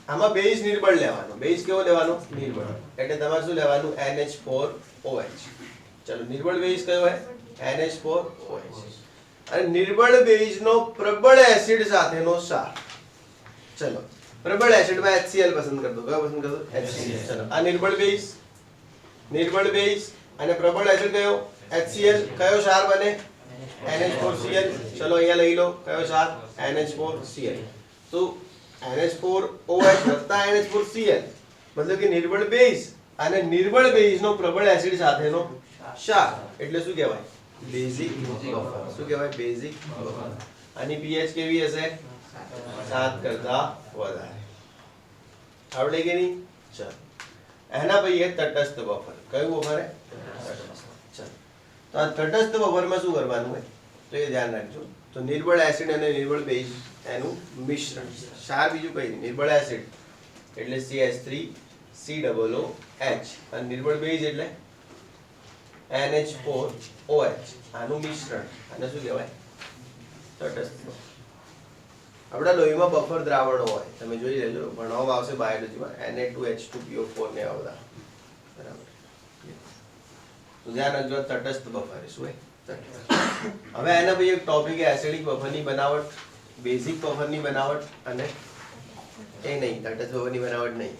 આમાં બેઝ નિર્બળ લેવાનો બેઝ કેવો લેવાનો નિર્બળ એટલે તમારે શું લેવાનું NH4OH ચલો નિર્બળ બેઝ કયો હોય NH4OH અને નિર્બળ બેઝનો પ્રબળ એસિડ સાથેનો સાર ચલો પ્રબળ એસિડમાં HCl પસંદ કર દો કયો પસંદ કરો HCl ચલો આ નિર્બળ બેઝ અને પ્રબળ એસિડ કયો HCl કયો ક્ષાર બને NH4Cl ચલો અહીંયા લઈ લો કયો ક્ષાર NH4Cl તો NH4OH વત્તા NH4Cl મતલબ કે નિર્બળ બેઝ અને નિર્બળ બેઝનો પ્રબળ એસિડ સાથેનો ક્ષાર એટલે શું કહેવાય બેઝિક બફર શું કહેવાય બેઝિક બફર આની pH કેવી હશે 7 કરતા વધારે આવડે કે નહીં ચાલો એના પછી એ તટસ્થ બફર કયું બફર હે ચાલો તો આ તટસ્થ બફરમાં શું કરવાનું હોય તો એ ધ્યાન રાખજો તો નિર્બળ એસિડ અને નિર્બળ બેઝ એનું મિશ્રણ ક્ષાર બીજું કઈ નહીં નિર્બળ એસિડ એટલે CH3COOH અને નિર્બળ બેઝ એટલે NH4OH આનું મિશ્રણ અને શું કહેવાય તટસ્થ બફર આપણા લોહીમાં બફર દ્રાવણો હોય તમે જોઈ લેજો ભણવામાં આવશે બાયોલોજીમાં Na2H2PO4 ને આવા બધા બરાબર તો ધ્યાન રાખજો તટસ્થ બફર શું હોય તટસ્થ હવે એના પછી એક ટોપિક છે એસિડિક બફરની બનાવટ બેઝિક બફરની બનાવટ અને એ નહીં તટસ્થ બફરની બનાવટ નહીં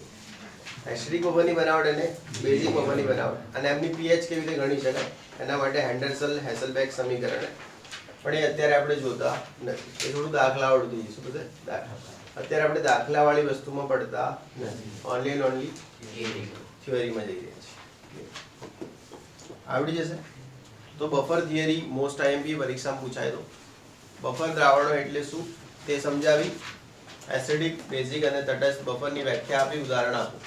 એસિડિક બફરની બનાવટ અને બેઝિક બફરની બનાવટ અને એમની pH કેવી રીતે ગણી શકાય એના માટે હેન્ડરસન હેસલબેક સમીકરણ પણ એ અત્યારે આપણે જોતા નથી એ થોડું દાખલાવાળું થઈ જશે બધે દાખલા અત્યારે આપણે દાખલાવાળી વસ્તુમાં પડતા નથી ઓનલી એન્ડ ઓનલી થિયરીમાં જઈ રહ્યા છીએ આવડી જશે તો બફર થિયરી મોસ્ટ IMP પરીક્ષામાં પૂછાય તો બફર દ્રાવણો એટલે શું તે સમજાવી એસિડિક બેઝિક અને તટસ્થ બફરની વ્યાખ્યા આપી ઉદાહરણ આપો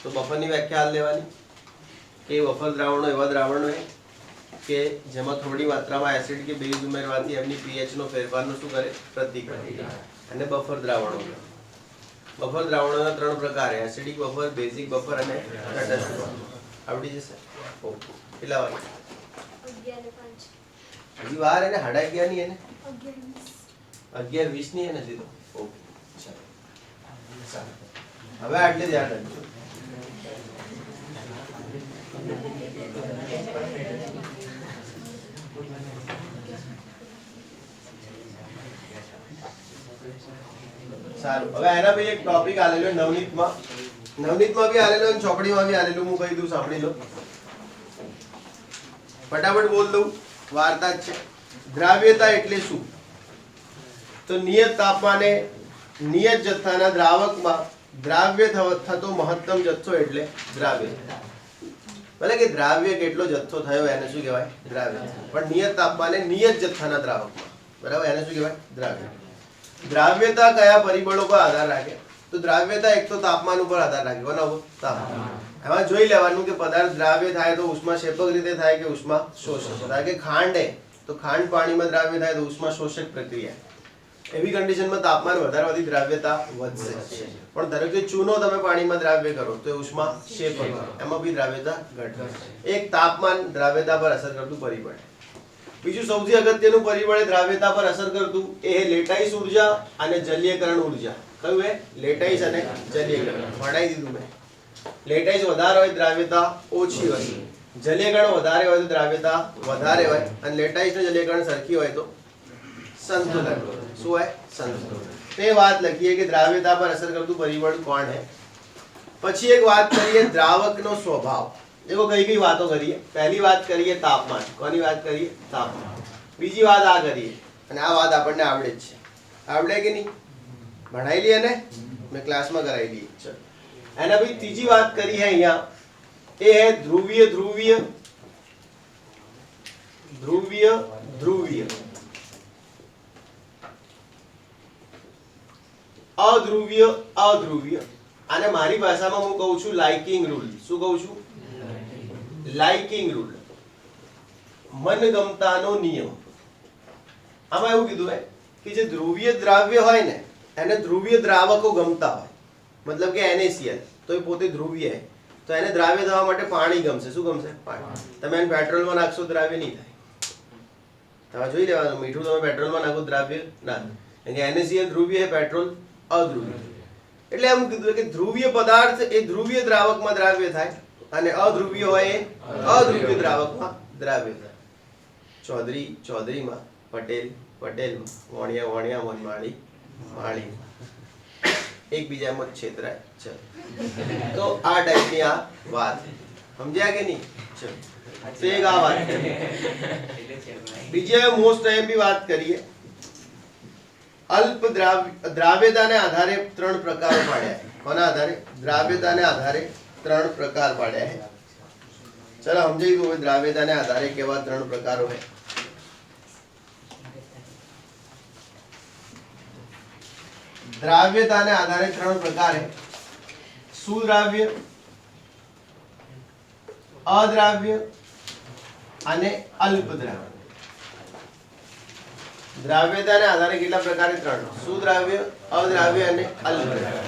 તો બફરની વ્યાખ્યા હાલ લેવાની કે બફર દ્રાવણો એવા દ્રાવણો કે જેમાં થોડી માત્રામાં એસિડ કે બેઝ ઉમેરવાથી એમની pH નો ફેરફારનો શું કરે પ્રતિક્રિયા અને બફર દ્રાવણોના 3 પ્રકાર છે એસિડિક બફર બેઝિક બફર અને તટસ્થ બફર આવડી જશે ઓકે કેટલા વાગે 11:05 હજી વાર એને 11:30 ની એને 11:20 ની એને સીધો ઓકે ચાલો હવે આટલે ધ્યાન રાખજો સારું હવે એના પછી એક ટોપિક આલેલો નવનીતમાં બી આલેલો અને ચોપડીમાં બી આલેલું હું કહી દઉં સાંભળી લો ફટાફટ બોલ દઉં વાર્તા જ છે દ્રાવ્યતા એટલે શું તો નિયત તાપમાને નિયત જથ્થાના દ્રાવકમાં દ્રાવ્ય થતો મહત્તમ જથ્થો એટલે દ્રાવ્યતા ભલે કે દ્રાવ્ય કેટલો જથ્થો થયો એને શું કહેવાય દ્રાવ્ય પણ નિયત તાપમાને નિયત જથ્થાના દ્રાવકમાં બરાબર, એને શું કહેવાય? દ્રાવ્ય. દ્રાવ્યતા કયા પરિબળો પર આધાર રાખે? તો દ્રાવ્યતા એક તો તાપમાન ઉપર આધાર રાખે. કોના ઉપર? તાપમાન. એમાં જોઈ લેવાનું કે પદાર્થ દ્રાવ્ય થાય તો ઉષ્માક્ષેપક રીતે થાય કે ઉષ્મા શોષક થાય. કે ખાંડ હે તો ખાંડ પાણીમાં દ્રાવ્ય થાય તો ઉષ્મા શોષક પ્રક્રિયા. એવી કન્ડિશનમાં તાપમાન વધારવાથી દ્રાવ્યતા વધશે. પણ ધારો કે ચૂનો તમે પાણીમાં દ્રાવ્ય કરો તો ઉષ્મા ક્ષેપક, એમાં બી દ્રાવ્યતા ઘટશે. એક તાપમાન દ્રાવ્યતા પર અસર કરતું પરિબળ. બીજું સૌથી અગત્યનું પરિબળ દ્રાવ્યતા પર અસર કરતું એ લેટાઈસ ઉર્જા અને જલીયકરણ ઉર્જા. કયું એ? લેટાઈસ અને જલીયકરણ. ભણાઈ દીધું મેં. લેટાઈસ વધારે હોય દ્રાવ્યતા ઓછી હોય, જલીયકરણ વધારે હોય તો દ્રાવ્યતા વધારે હોય, અને લેટાઈસ અને જલીયકરણ સરખી હોય તો સંતુલન. શું હોય? સંતુલન. તે વાત લખીએ કે દ્રાવ્યતા પર અસર કરતું પરિબળ કોણ है. પછી એક વાત કરીએ દ્રાવકનો સ્વભાવ. देखो कई कई बातों करिए. पहली बात करिए तापमान. कोनी बात करिए? तापमान. बीजी बात आ करिए અને આ વાત આપણને આવડે જ છે. આવડે કે નહીં? ભણાઈ લીએ ને? મેં ક્લાસમાં કરાવી લી. ચલો એના પછી ત્રીજી વાત કરી है અહીંયા, એ है ध्रुवीय ध्रुवीय ध्रुवीय ध्रुवीय अध्रुवीय अध्रुवीय. આને મારી ભાષામાં હું કહું છું લાઇકિંગ રૂલ. શું કહું છું? Liking rule. મનગમતાનો નિયમ. આમાં એવું કીધું હે કે જે ધ્રુવીય દ્રાવ્ય હોય ને એને ધ્રુવીય દ્રાવકો ગમતા હોય. મતલબ કે NaCl તો એ પોતે ધ્રુવીય છે તો એને દ્રાવ્ય થવા માટે પાણી ગમશે. શું ગમશે? પાણી. તમે એને પેટ્રોલમાં નાખશો દ્રાવ્ય નહીં થાય. તમે જોઈ લેવાનું, મીઠું તમે પેટ્રોલમાં નાખો દ્રાવ્ય ના થાય. કારણ કે NaCl ધ્રુવીય છે, પેટ્રોલ અધ્રુવીય. એટલે એમ કીધું કે ધ્રુવીય પદાર્થ એ ધ્રુવીય દ્રાવકમાં દ્રાવ્ય થાય અને અધ્રુવીય હોય એ અધ્રુવીય દ્રાવકમાં દ્રાવ્ય થાય. ચૌધરી ચૌધરીમાં, પટેલ પટેલમાં, વાણિયા વાણિયામાં, માળી માળીમાં. એકબીજામાં છેતરાય. ચલો તો આ ટાઈપની આ વાત સમજ્યા કે નહીં? ચલો તો એક આ વાત કરીએ. બીજી મોસ્ટ એમ્પી વાત કરીએ. અલ્પ દ્રાવ્યતાને આધારે ત્રણ પ્રકારો પાડ્યા છે. કોના આધારે? દ્રાવ્યતાને આધારે ત્રણ પ્રકાર પાડ્યા છે. ચલો સમજાઈ દો દ્રાવ્યતાને આધારે કેવા ત્રણ પ્રકારો છે. દ્રાવ્યતાને આધારે ત્રણ પ્રકાર છે. સુદ્રાવ્ય, અદ્રાવ્ય અને અલ્પદ્રાવ્ય. દ્રાવ્યતાને આધારે કેટલા પ્રકારે? ત્રણ. સુદ્રાવ્ય, અદ્રાવ્ય અને અલ્પદ્રાવ્ય.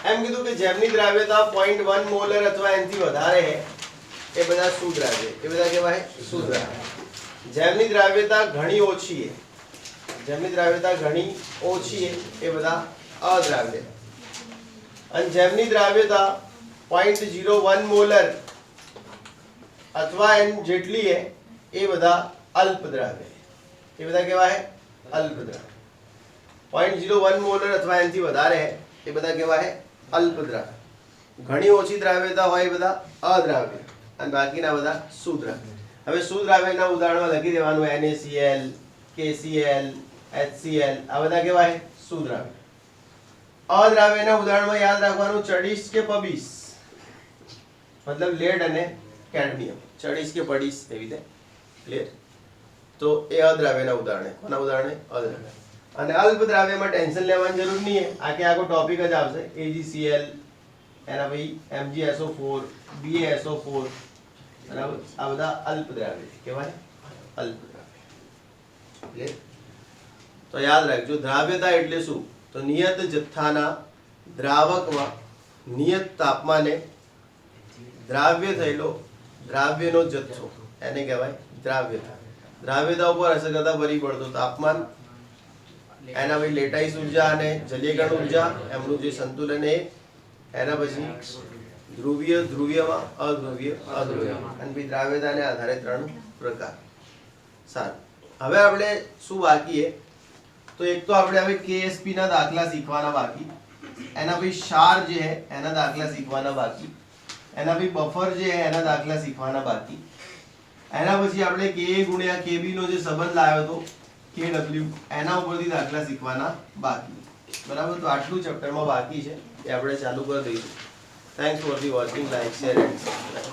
એમ કીધું કે જેમની દ્રાવ્યતા 0.1 મોલર અથવા એનાથી વધારે છે એ બધા સુદ્રાવ્ય. એ બધા કેવા છે? સુદ્રાવ્ય. જેમની દ્રાવ્યતા ઘણી ઓછી છે, જેમની દ્રાવ્યતા ઘણી ઓછી છે એ બધા અદ્રાવ્ય. અને જેમની દ્રાવ્યતા 0.01 મોલર અથવા એન જેટલી છે એ બધા અલ્પદ્રાવ્ય. એ બધા કેવા છે? અલ્પદ્રાવ્ય. 0.01 મોલર અથવા એનાથી વધારે છે એ બધા કેવા છે? અલ્પદ્રાવ્ય. ઘણી ઓછી દ્રાવ્યતા હોય એ બધા અદ્રાવ્ય અને બાકીના બધા સુદ્રાવ્ય. હવે સુદ્રાવ્યના ઉદાહરણમાં લખી દેવાનું NaCl, KCl, HCl. આ બધા કેવા છે? સુદ્રાવ્ય. અદ્રાવ્યના ઉદાહરણમાં યાદ રાખવાનું ચડીસ કે પબીસ, મતલબ લેડ અને કેડમિયમ. ચડીસ કે પડીસ એવી રીતે ક્લિયર. તો એ અદ્રાવ્યના ઉદાહરણ. કોના ઉદાહરણ? અદ્રાવ્ય. અને અલ્પદ્રાવ્યમાં ટેન્શન લેવાની જરૂર નહીં છે. આખે આખો ટોપિક જ આવશે. AgCl, એના પછી MgSO4, BaSO4. બરાબર. આ બધા અલ્પદ્રાવ્ય કહેવાય. અલ્પદ્રાવ્ય ક્લિયર. તો યાદ રાખજો દ્રાવ્યતા એટલે શું? તો નિયત જથ્થાના દ્રાવકમાં નિયત તાપમાને દ્રાવ્ય થયેલો દ્રાવ્યનો જથ્થો એને કહેવાય દ્રાવ્યતા. દ્રાવ્યતા ઉપર અસર કરતા પરિબળ તો તાપમાન, એના પછી લેટાઈસ ઉર્જા અને જલીયકરણ ઉર્જા, એમનું જે સંતુલન એ, એના પછી ધ્રુવીય ધ્રુવીયમાં, અધ્રુવીય અધ્રુવીયમાં, અને પછી દ્રાવ્યતાને આધારે ત્રણ પ્રકાર. સારું, હવે આપણે શું બાકી છે? તો એક તો આપણે હવે KSP ના દાખલા શીખવાના બાકી, એના પછી ક્ષાર જે છે એના દાખલા શીખવાના બાકી, એના પછી બફર જે છે એના દાખલા શીખવાના બાકી, એના પછી આપણે Ka ગુણ્યા Kb નો જે સંબંધ લાવ્યો હતો KW એના ઉપરથી દાખલા શીખવાના બાકી. બરાબર. તો આટલું ચેપ્ટરમાં બાકી છે એ આપણે ચાલુ કરી દઈશું. Thanks for the watching. Like, share and subscribe.